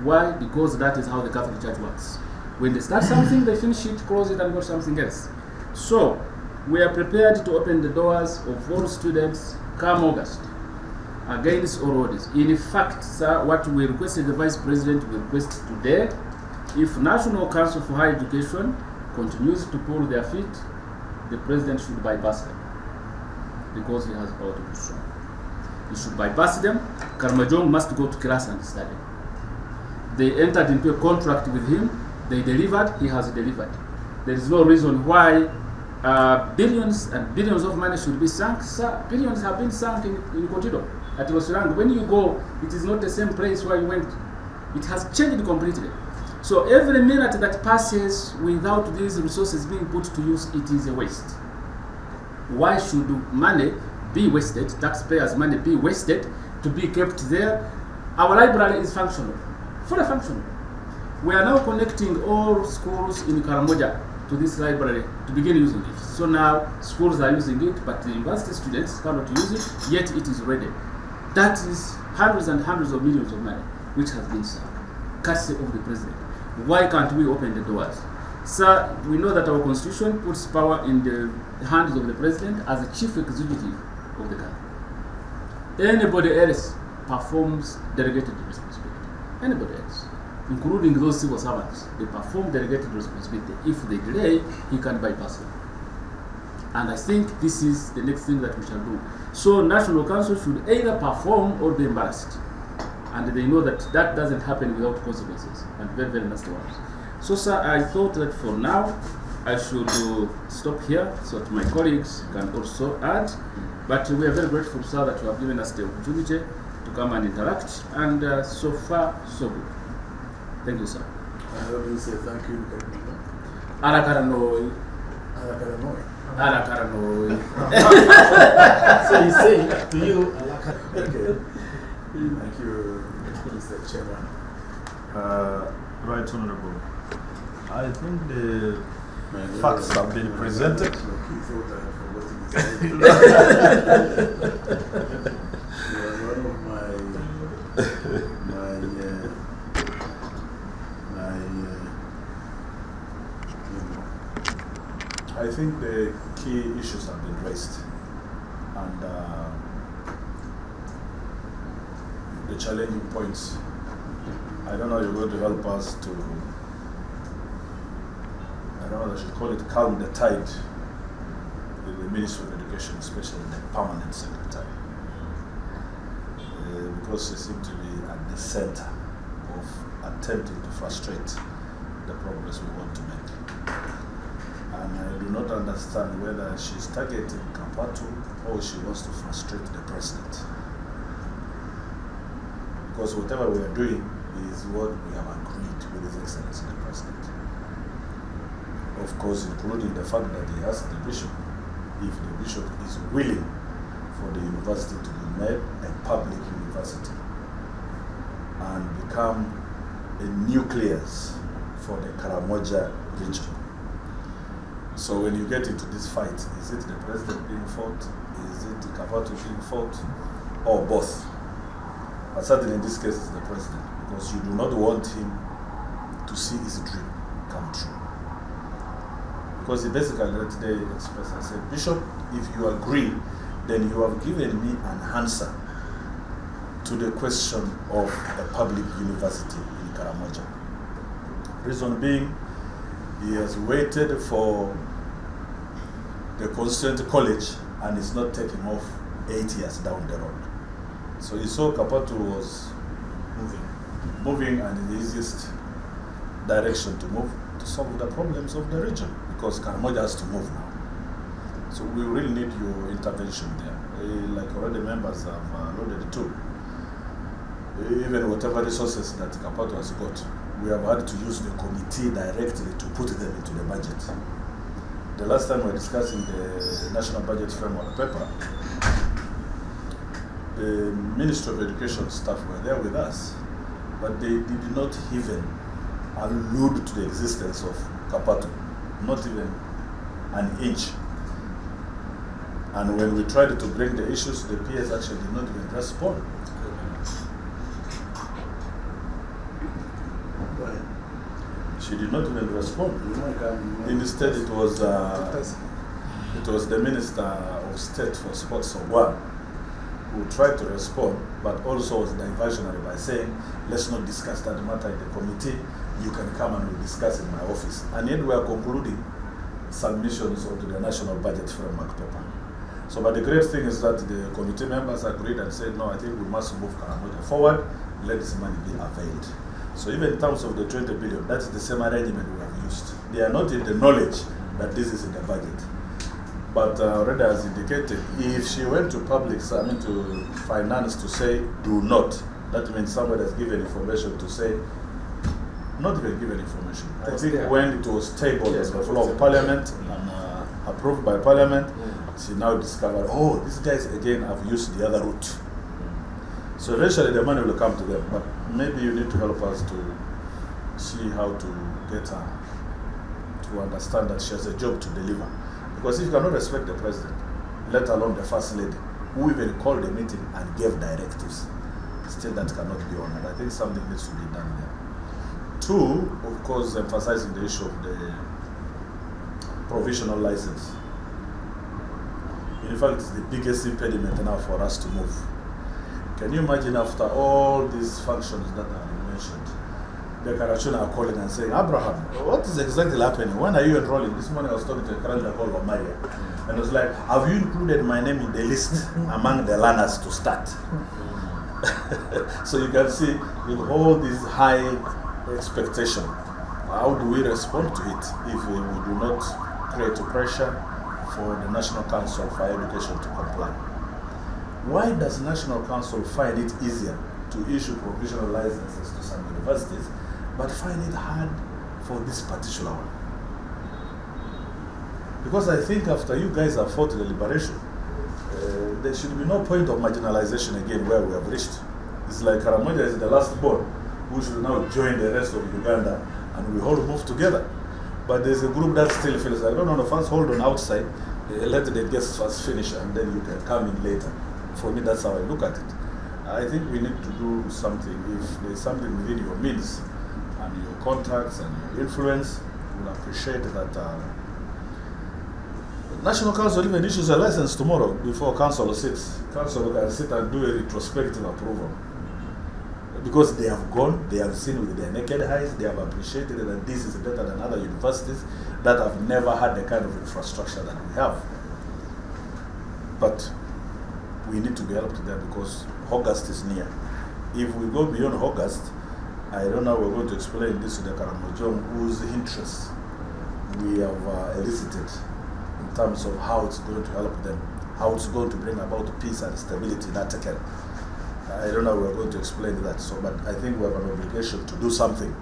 Why? Because that is how the Catholic Church works. When they start something, they finish it, close it, and go something else. So we are prepared to open the doors of all students come August against all orders. In fact, sir, what we requested the Vice President, we request today, if National Council for Higher Education continues to pull their feet, the President should bypass them, because he has power to do so. He should bypass them. Karamoja must go to class and study. They entered into a contract with him, they delivered, he has delivered. There is no reason why billions and billions of money should be sunk. Sir, billions have been sunk in Kotido, at Rosirang. When you go, it is not the same place where you went. It has changed completely. So every minute that passes without these resources being put to use, it is a waste. Why should money be wasted, taxpayers' money be wasted, to be kept there? Our library is functional, fully functional. We are now connecting all schools in Karamoja to this library to begin using it. So now schools are using it, but the university students cannot use it, yet it is ready. That is hundreds and hundreds of millions of money which has been sunk, courtesy of the president. Why can't we open the doors? Sir, we know that our constitution puts power in the hands of the president as the chief executive of the country. Anybody else performs delegated responsibility. Anybody else, including those civil servants, they perform delegated responsibility. If they delay, he can bypass them. And I think this is the next thing that we shall do. So National Council should either perform or be embarrassed. And they know that that doesn't happen without consequences, and very nasty ones. So, sir, I thought that for now, I should stop here so that my colleagues can also add. But we are very grateful, sir, that you have given us the opportunity to come and interact. And so far, so good. Thank you, sir. I always say thank you. Arakaranoi. Arakaranoi. So he's saying to you, Okay. Thank you, Mr. Chairman. Right, Honorable. I think the facts have been presented. Look, you thought I had forgotten his name. You are one of I think the key issues have been raised, and the challenging points. I don't know, you're going to help us to, I don't know, I should call it calm the tide with the Ministry of Education, especially the permanent secretary, because they seem to be at the center of attempting to frustrate the progress we want to make. And I do not understand whether she's targeting KAPATU or she wants to frustrate the president. Because whatever we are doing is what we have agreed with His Excellency the President. Of course, including the fact that he asked the bishop if the bishop is willing for the university to be made a public university and become a nucleus for the Karamoja region. So when you get into this fight, is it the president being fought? Is it the KAPATU being fought? Or both? But certainly in this case it's the president, because you do not want him to see his dream come true. Because he basically today expressed and said, Bishop, if you agree, then you have given me an answer to the question of a public university in Karamoja. Reason being, he has waited for the Constituent College and it's not taking off 8 years down the road. So he saw KAPATU was moving and in the easiest direction to move to solve the problems of the region, because Karamoja has to move now. So we really need your intervention there. Like already members have alluded to, even whatever resources that KAPATU has got, we have had to use the committee directly to put them into the budget. The last time we were discussing the National Budget Framework paper, the Ministry of Education staff were there with us, but they did not even allude to the existence of KAPATU, not even an inch. And when we tried to bring the issues, the PS actually did not even respond. She did not even respond. Instead, it was the Minister of State for Sports, one, who tried to respond, but also was diversionary by saying, let's not discuss that matter in the committee, you can come and we'll discuss in my office. And yet we are concluding submissions onto the National Budget Framework paper. So, but the great thing is that the committee members agreed and said, no, I think we must move Karamoja forward, let this money be availed. So even in terms of the 20 billion, that's the same arrangement we have used. They are not in the knowledge that this is in the budget. But already as indicated, if she went to to finance to say, do not, that means somebody has given information to say, not even given information. I think when it was tabled on the floor of Parliament and approved by Parliament, she now discovered, oh, these guys again have used the other route. So eventually the money will come to them, but maybe you need to help us to see how to get her to understand that she has a job to deliver. Because if you cannot respect the president, let alone the first lady, who even called the meeting and gave directives, still that cannot be honored. I think something needs to be done there. Two, of course, emphasizing the issue of the provisional license. In fact, it's the biggest impediment now for us to move. Can you imagine after all these functions that have been mentioned, the Karachuna are calling and saying, Abraham, what is exactly happening? When are you enrolling? This morning I was talking to a Karanja called Maria, and I was like, have you included my name in the list among the learners to start? So you can see, with all this high expectation, how do we respond to it if we do not create pressure for the National Council for Education to comply? Why does National Council find it easier to issue provisional licenses to some universities, but find it hard for this particular one? Because I think after you guys have fought the liberation, there should be no point of marginalization again where we have reached. It's like Karamoja is the last born who should now join the rest of Uganda and we all move together. But there's a group that still feels like, no, first hold on outside, let the guests first finish and then you can come in later. For me, that's how I look at it. I think we need to do something. If there's something within your means and your contacts and your influence, we'll appreciate that. National Council even issues a license tomorrow before Council sits. Council can sit and do a retrospective approval. Because they have gone, they have seen with their naked eyes, they have appreciated that this is better than other universities that have never had the kind of infrastructure that we have. But we need to be helped there because August is near. If we go beyond August, I don't know how we're going to explain this to the Karamoja whose interests we have elicited in terms of how it's going to help them, how it's going to bring about peace and stability in Atakan. I don't know how we're going to explain that, but I think we have an obligation to do something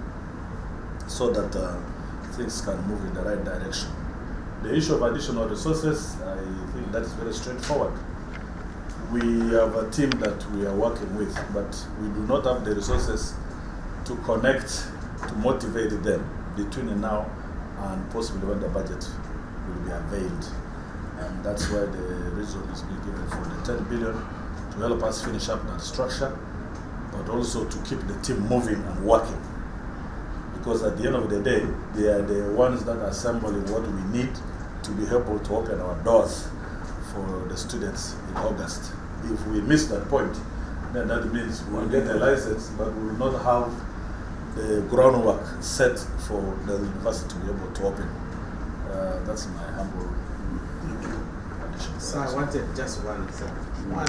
so that things can move in the right direction. The issue of additional resources, I think that is very straightforward. We have a team that we are working with, but we do not have the resources to connect, to motivate them between now and possibly when the budget will be availed. And that's why the reason is being given for the 10 billion to help us finish up that structure, but also to keep the team moving and working. Because at the end of the day, they are the ones that are assembling what we need to be able to open our doors for the students in August. If we miss that point, then that means we'll get a license, but we will not have the groundwork set for the university to be able to open. That's my humble addition. So I wanted just one more,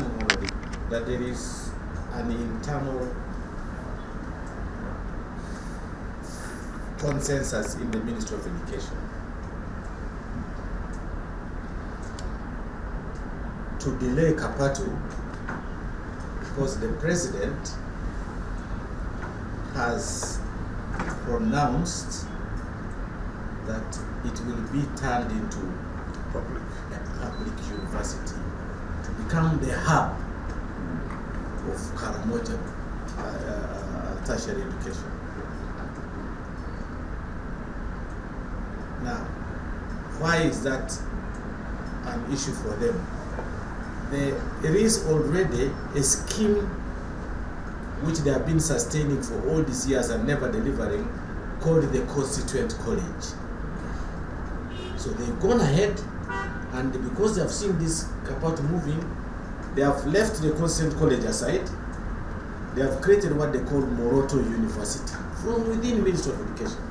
that there is an internal consensus in the Ministry of Education to delay KAPATU because the president has pronounced that it will be turned into a public university to become the hub of Karamoja tertiary education. Now, why is that an issue for them? There is already a scheme which they have been sustaining for all these years and never delivering, called the Constituent College. So they've gone ahead, and because they have seen this KAPATU moving, they have left the Constituent College aside. They have created what they call Moroto University from within the Ministry of Education.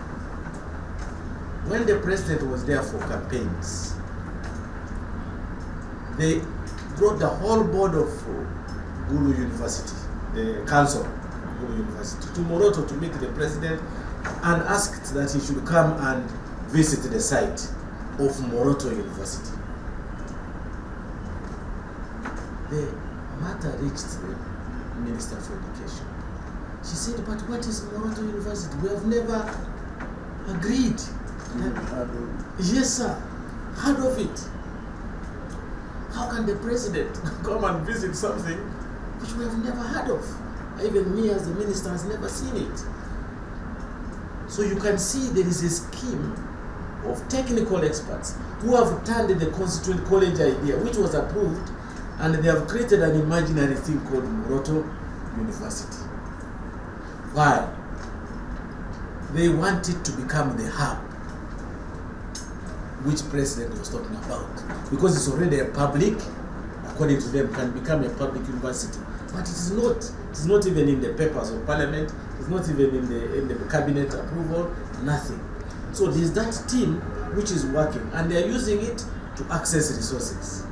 When the president was there for campaigns, they brought the whole board of Gulu University, the council of Gulu University, to Moroto to meet the president and asked that he should come and visit the site of Moroto University. The matter reached the Minister for Education. She said, but what is Moroto University? We have never agreed. Yes, sir. Heard of it. How can the president come and visit something which we have never heard of? Even me as the minister has never seen it. So you can see there is a scheme of technical experts who have turned the Constituent College idea, which was approved, and they have created an imaginary thing called Moroto University. Why? They want it to become the hub which president was talking about, because it's already a public, according to them, can become a public university. But it is not. It is not even in the papers of parliament. It's not even in the cabinet approval. Nothing. So there's that team which is working, and they are using it to access resources.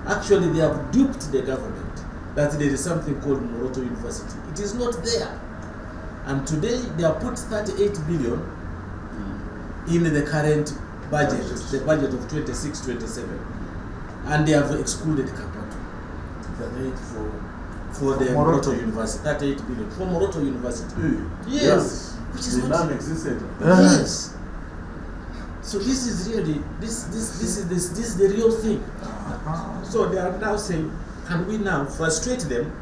Actually, they have duped the government that there is something called Moroto University. It is not there. And today they have put 38 billion in the current budget, the budget of 26-27, and they have excluded KAPATU. For the Moroto University, 38 billion for Moroto University. Yes, which is the non-existent. Yes. So this is really this is the real thing. So they are now saying, can we now frustrate them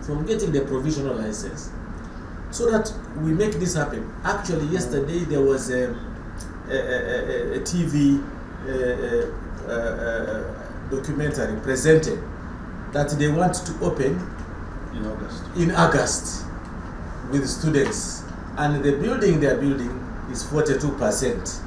from getting the provisional license so that we make this happen? Actually, yesterday there was a TV documentary presented that they want to open in August with students, and the building they are building is 42%.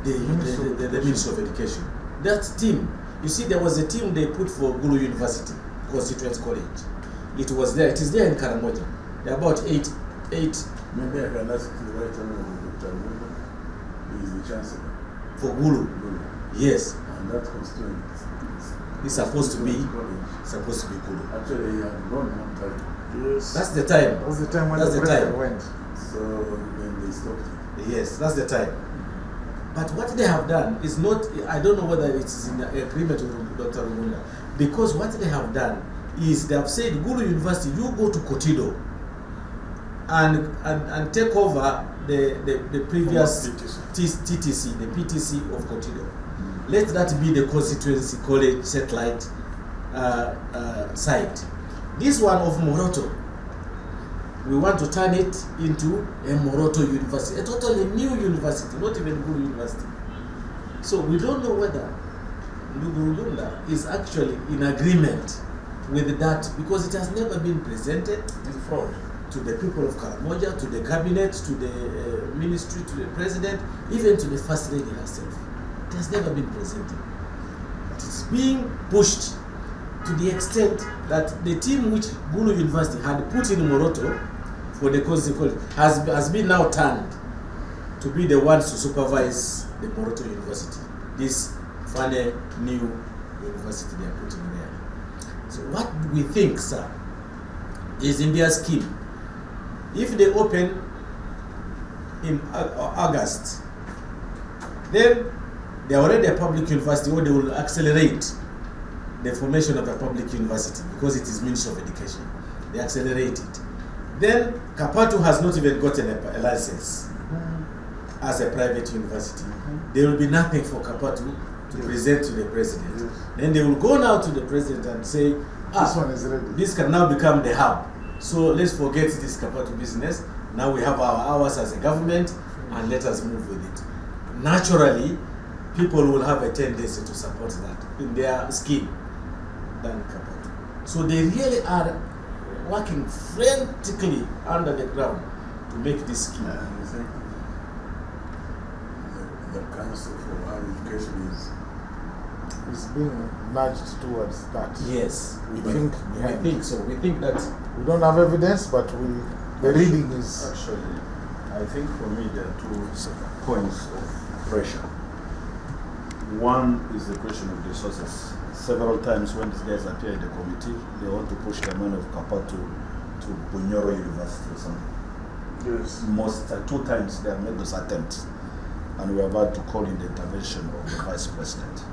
The Ministry of Education. That team, you see, there was a team they put for Gulu University, Constituent College. It was there. It is there in Karamoja. There are about eight. Maybe I can ask the right hand of Dr. Amama. He is the chancellor. For Gulu. Yes. And that constituent It's supposed to be Gulu. Actually, he had gone one time. Yes. That's the time. That's the time when That's the the president time. went. So then they stopped it. Yes, that's the time. But what they have done is not, I don't know whether it is in agreement with Dr. Rumunda, because what they have done is they have said, Gulu University, you go to Kotido and take over the previous TTC, the PTC of Kotido. Let that be the constituency college satellite site. This one of Moroto, we want to turn it into a Moroto University, a totally new university, not even Gulu University. So we don't know whether Lugurulunda is actually in agreement with that, because it has never been presented to the people of Karamoja, to the cabinet, to the ministry, to the president, even to the first lady herself. It has never been presented. But it's being pushed to the extent that the team which Gulu University had put in Moroto for the college has been now turned to be the ones to supervise the Moroto University, this funny new university they are putting there. So what we think, sir, is in their scheme. If they open in August, then they are already a public university, or they will accelerate the formation of a public university because it is Ministry of Education. They accelerate it. Then KAPATU has not even gotten a license as a private university. There will be nothing for KAPATU to present to the president. Yes. Then they will go now to the president and say, This one is ready. this can now become the hub. So let's forget this KAPATU business. Now we have our hours as a government, and let us move with it. Naturally, people will have a tendency to support that in their scheme than KAPATU. So they really are working frantically under the ground to make this scheme. And I think the Council for Higher Education It's being nudged towards that. Yes, We but think we behind think so. We think that We don't have evidence, but the reading is. actually, I think for me there are two points of pressure. One is the question of resources. Several times when these guys appear in the committee, they want to push the money of KAPATU to Bunyoro University or something. Yes. Two times they have made those attempts, and we are about to call in the intervention of the Vice President.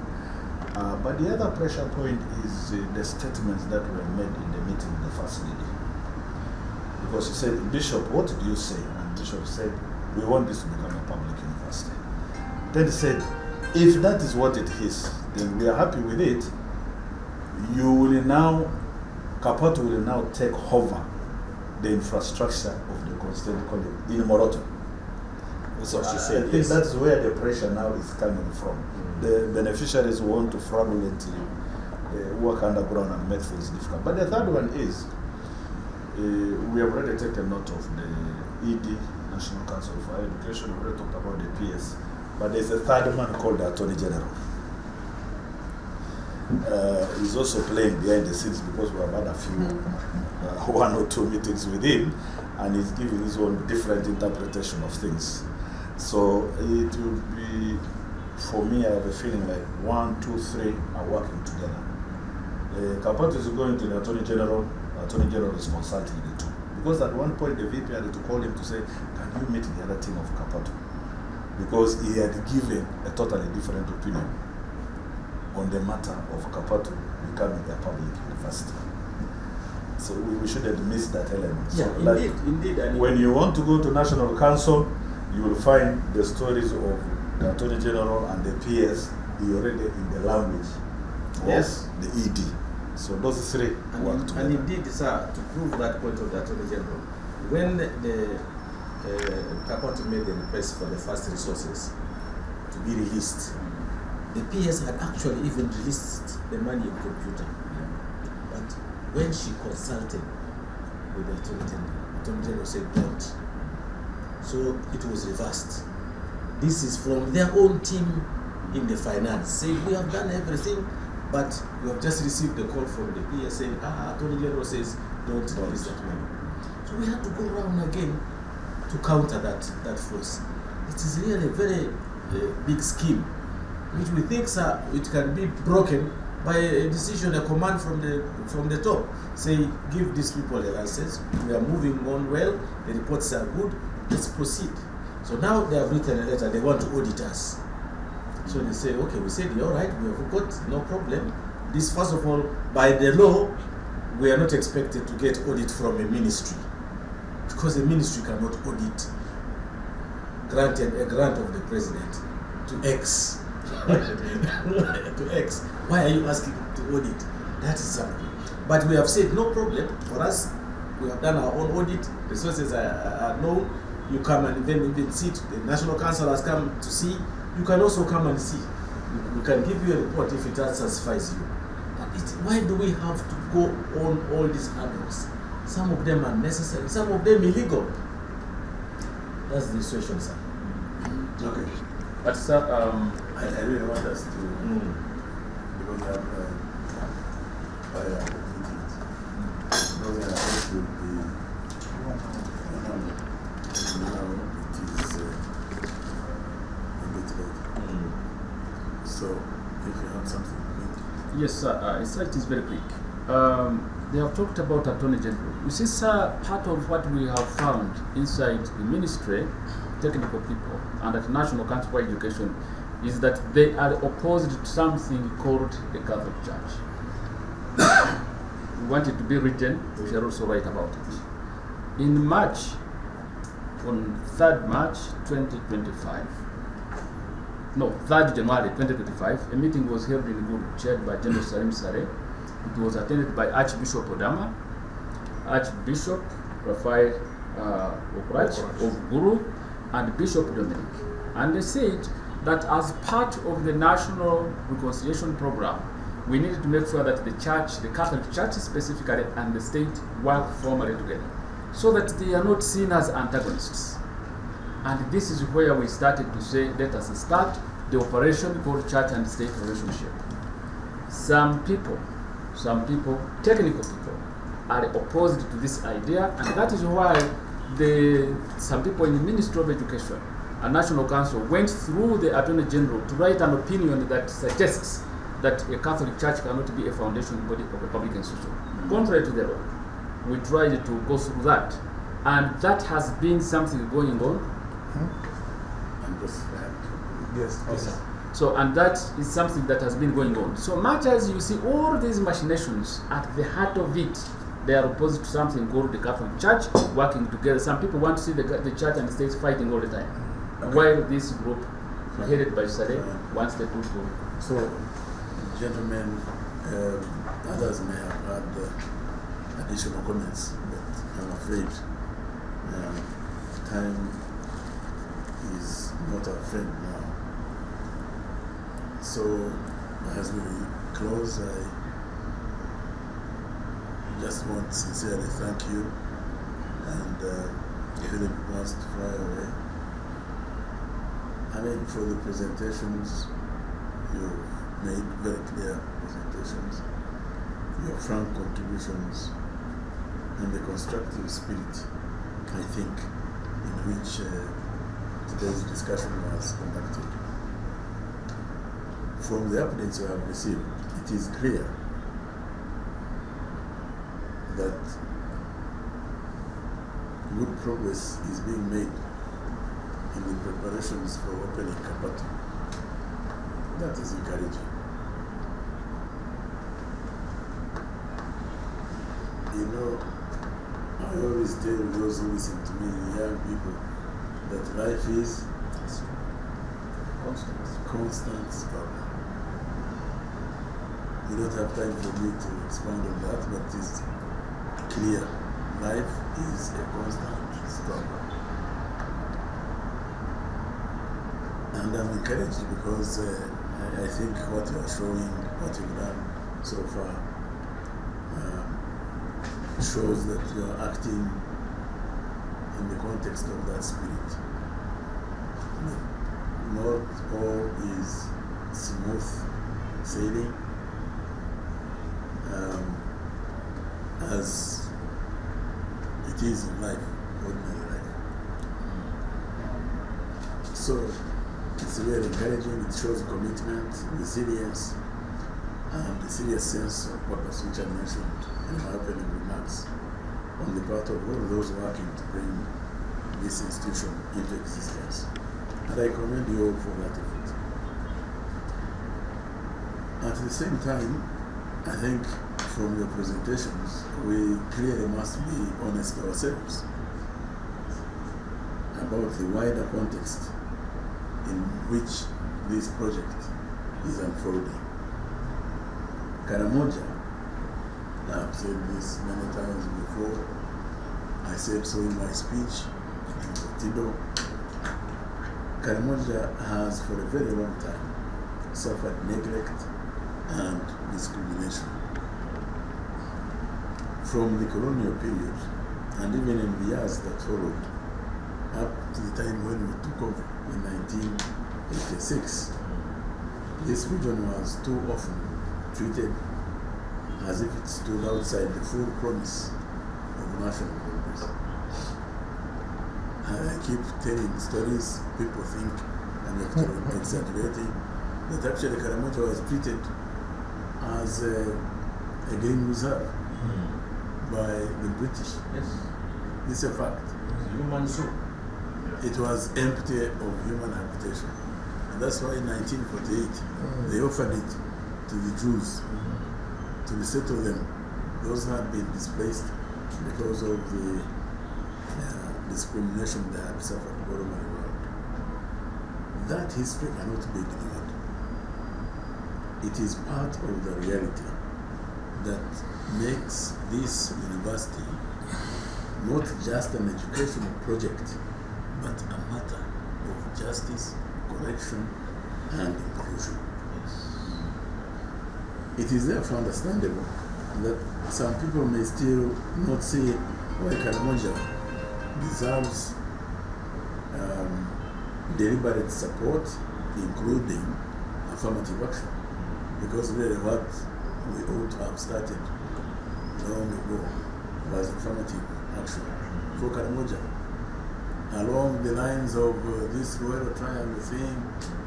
But the other pressure point is the statements that were made in the meeting with the First Lady. Because he said, Bishop, what do you say? And Bishop said, we want this to become a public university. Then he said, if that is what it is, then we are happy with it. You will now, KAPATU will now take over the infrastructure of the Constituent College in Moroto. So what she I said, think yes. that's where the pressure now is coming from. The beneficiaries want to fraudulently work underground and make things difficult. But the third one is, we have already taken note of the ED, National Council for Higher Education. We already talked about the PS. But there's a third man called the Attorney General. He's also playing behind the scenes because we have had a few, one or two meetings with him, and he's giving his own different interpretation of things. So it will be, for me, I have a feeling like 1, 2, 3 are working together. KAPATU is going to the Attorney General. The Attorney General is consulting the two. Because at one point the VP had to call him to say, can you meet the other team of KAPATU? Because he had given a totally different opinion on the matter of KAPATU becoming a public university. So we shouldn't miss that element. yeah, So indeed. And when you want to go to National Council, you will find the stories of the Attorney General and the PS already in the language Yes. of the ED. So those three work and together. indeed, sir, to prove that point of the Attorney General, when the KAPATU made the request for the first resources to be released, the PS had actually even released the money in computer. But when she consulted with the Attorney General said don't. So it was reversed. This is from their own team in the finance, saying we have done everything, but we have just received the call from the PS saying, Attorney General says don't release that money. So we had to go around again to counter that force. It is really a very big scheme, which we think, sir, it can be broken by a decision, a command from the top. Say, give these people a license. We are moving on well. The reports are good. Let's proceed. So now they have written a letter. They want to audit us. So they say, okay, we said, all right, we have got no problem. This, first of all, by the law, we are not expected to get audit from a ministry, because a ministry cannot audit a grant of the president to X. To X. Why are you asking to audit? That is something. But we have said no problem for us. We have done our own audit. The sources are known. You come and even see. The National Council has come to see. You can also come and see. We can give you a report if it satisfies you. But why do we have to go on all these hurdles? Some of them are necessary, some of them illegal. That's the situation, sir. Okay. But sir, I really want us to, because I have fire meetings. Because I hope will be, now it is a bit late. So, if you have something, yes, sir. It is very quick. They have talked about Attorney General. You see, sir, part of what we have found inside the ministry, technical people, and at National Council for Education, is that they are opposed to something called the Catholic Church. We want it to be written. We shall also write about it. In March, on 3rd March 2025, no, 3rd January 2025, a meeting was held in Guru, chaired by General Salim Sare. It was attended by Archbishop Odama, Archbishop Raphael Okrach of Guru, and Bishop Dominic. And they said that as part of the National Reconciliation Program, we needed to make sure that the church, the Catholic Church specifically, and the state work formally together, so that they are not seen as antagonists. And this is where we started to say, let us start the operation called church and state relationship. Some people, technical people, are opposed to this idea, and that is why some people in the Ministry of Education and National Council went through the Attorney General to write an opinion that suggests that a Catholic Church cannot be a foundation body of a public institution. Contrary to the law, we tried to go through that, and that has been something going on. and just Yes. Okay. So, and that is something that has been going on. So much as you see all these machinations, at the heart of it, they are opposed to something called the Catholic Church working together. Some people want to see the church and the state fighting all the time. While this group, headed by Saleh, wants the two to. So, gentlemen, others may have had additional comments, but I'm afraid time is not our friend now. So, as we close, I just want to sincerely thank you, and Philip wants to fly away. I mean, for the presentations, you've made very clear presentations, your frank contributions, and the constructive spirit, I think, in which today's discussion was conducted. From the updates you have received, it is clear that good progress is being made in the preparations for opening KAPATU. That is encouraging. You know, I always tell those who listen to me, young people, that life is constant struggle. We don't have time for me to expand on that, but it's clear. Life is a constant struggle. And I'm encouraged because I think what you are showing, what you've done so far, shows that you are acting in the context of that spirit. Not all is smooth sailing, as it is in life, ordinary life. So it's very encouraging. It shows commitment, resilience, and the serious sense of purpose which I mentioned in my opening remarks on the part of all those working to bring this institution into existence. And I commend you all for that effort. At the same time, I think from your presentations, we clearly must be honest ourselves about the wider context in which this project is unfolding. Karamoja, I've said this many times before, I said so in my speech in Tido. Karamoja has for a very long time suffered neglect and discrimination. From the colonial period, and even in the years that followed, up to the time when we took over in 1986, this region was too often treated as if it stood outside the full promise of national progress. And I keep telling stories, people think I'm exaggerating, that actually Karamoja was treated as a game reserve by the British. Yes. This is a fact. Human soup. It was empty of human habitation. And that's why in 1948, they offered it to the Jews to resettle them. Those who had been displaced because of the discrimination they had suffered all over the world. That history cannot be ignored. It is part of the reality that makes this university not just an educational project, but a matter of justice, correction, and inclusion. It is therefore understandable that some people may still not see why Karamoja deserves deliberate support, including affirmative action, because really what we ought to have started long ago was affirmative action for Karamoja, along the lines of this royal triangle thing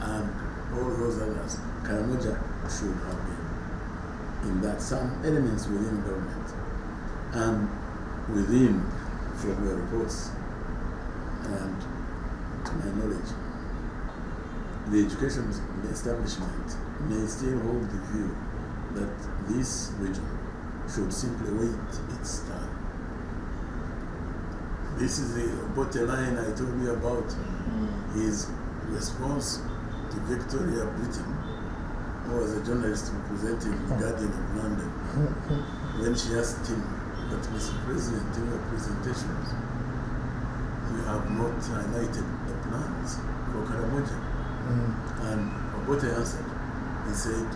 and all those others. Karamoja should have been in that, some elements within government and within, from your reports and to my knowledge, the education establishment may still hold the view that this region should simply wait its time. This is the bottom line I told you about. His response to Victoria Britton, who was a journalist representing the Guardian of London, when she asked him, "But Mr. President, in your presentations, you have not highlighted the plans for Karamoja." And Obote answered, he said,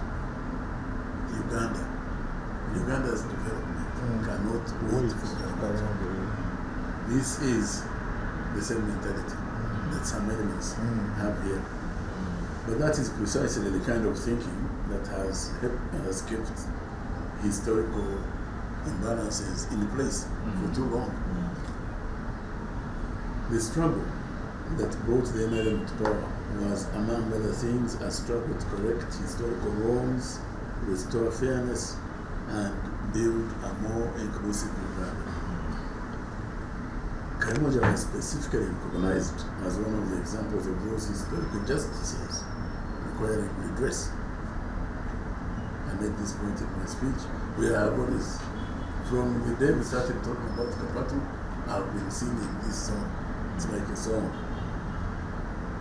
Uganda's development cannot wait for Karamoja. This is the same mentality that some elements have here. But that is precisely the kind of thinking that has kept historical imbalances in place for too long. The struggle that brought the NRM to power was, among other things, a struggle to correct historical wrongs, restore fairness, and build a more inclusive environment. Karamoja was specifically recognized as one of the examples of those historical injustices requiring redress. I made this point in my speech. We have always, from the day we started talking about KAPATU, I've been singing this song. It's like a song.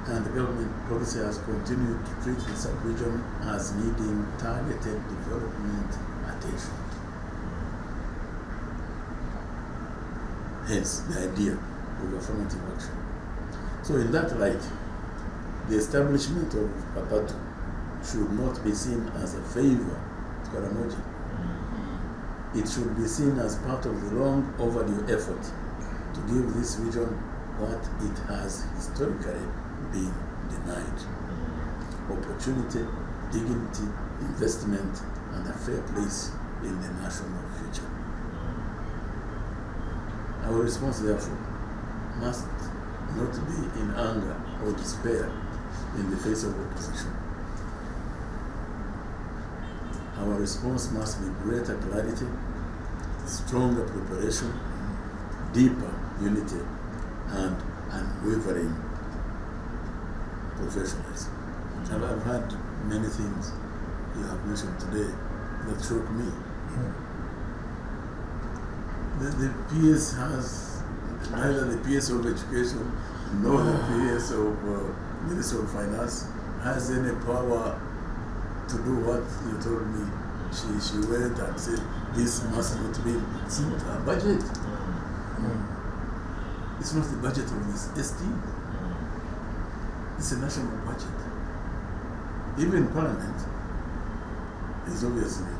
And the government policy has continued to treat the sub-region as needing targeted development attention. Hence, the idea of affirmative action. So in that light, the establishment of KAPATU should not be seen as a favor to Karamoja. It should be seen as part of the long overdue effort to give this region what it has historically been denied: opportunity, dignity, investment, and a fair place in the national future. Our response, therefore, must not be in anger or despair in the face of opposition. our response must be greater clarity, stronger preparation, deeper unity, and unwavering professionalism. I've had many things you have mentioned today that shook me. The PS has neither the PS of Education nor the PS of Minister of Finance has any power to do what you told me. She went and said, this must not be. It's not her budget. It's not the budget of this ST. It's a national budget. Even Parliament is obviously,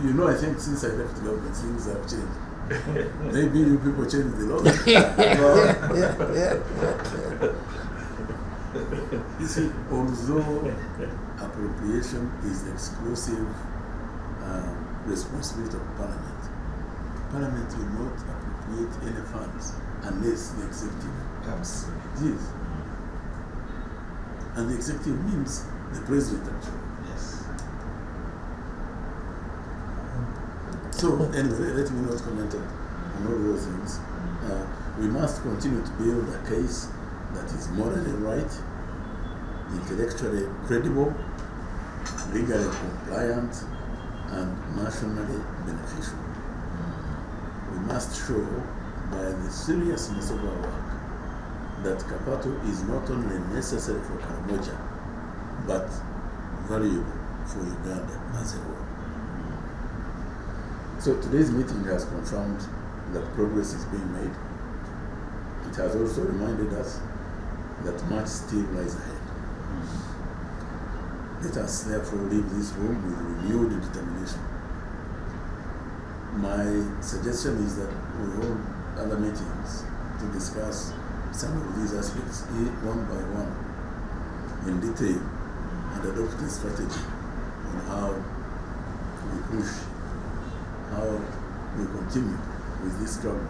you know, I think since I left the government, things have changed. Maybe you people change the law. You see, although appropriation is the exclusive responsibility of Parliament, Parliament will not appropriate any funds unless the executive Comes. Yes. And the executive means the president actually. Yes. So anyway, let me not comment on all those things. We must continue to build a case that is morally right, intellectually credible, legally compliant, and nationally beneficial. We must show by the seriousness of our work that KAPATU is not only necessary for Karamoja, but valuable for Uganda as a whole. So today's meeting has confirmed that progress is being made. It has also reminded us that much still lies ahead. Let us therefore leave this room with renewed determination. My suggestion is that we hold other meetings to discuss some of these aspects one by one in detail and adopt a strategy on how we push, how we continue with this struggle.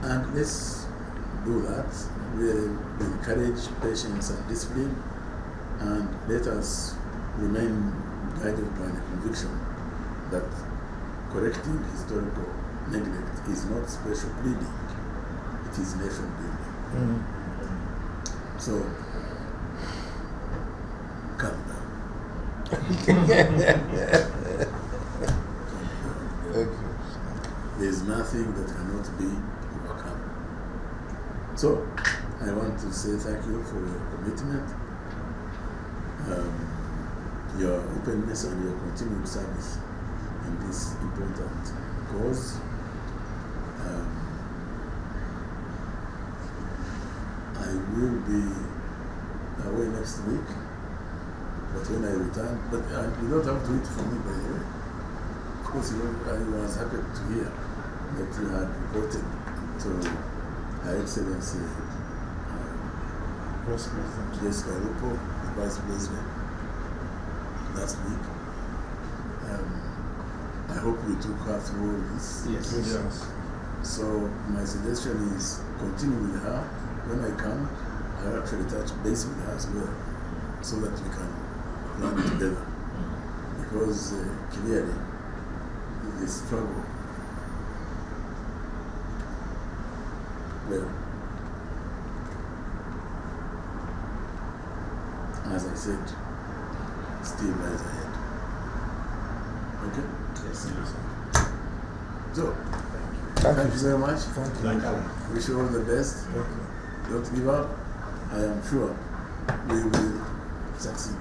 And let's do that. We encourage patience and discipline, and let us remain guided by the conviction that correcting historical neglect is not special pleading, it is nation building. So, calm down. There is nothing that cannot be overcome. So, I want to say thank you for your commitment, your openness, and your continued service in this important cause. I will be away next week, but when I return, but you don't have to wait for me, by the way. Of course, I was happy to hear that you had reported to Her Excellency Vice President. Jessica Lupo, the Vice President, last week. I hope you took her through this. Yes. So my suggestion is continue with her. When I come, I'll actually touch base with her as well, so that we can plan together. Because clearly, the struggle, well, as I said, still lies ahead. Okay? Yes. So, thank you very much. Thank you. Wish you all the best. Thank you. Don't give up. I am sure we will succeed.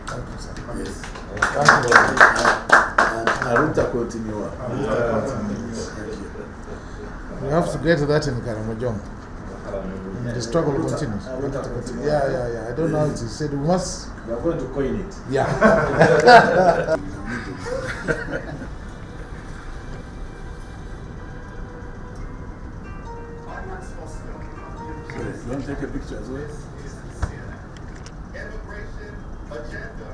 Thank you, sir. Yes. Thank you. And Aruta continua. Thank you. We have to get to that in Karamoja. The struggle continues. Yeah. I don't know how it is said. We must. We are going to coin it. Yeah. You want to take a picture as well? Immigration agenda,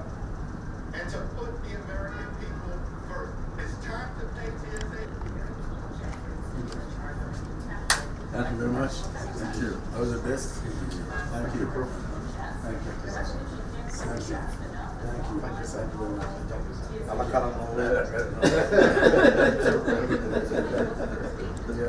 and to put the American people first. It's time to pay TSA. Thank you very much. Thank you. All the best. Thank you. Thank you. Thank you. Thank you. Thank you, sir. Thank you very much. Thank you, sir.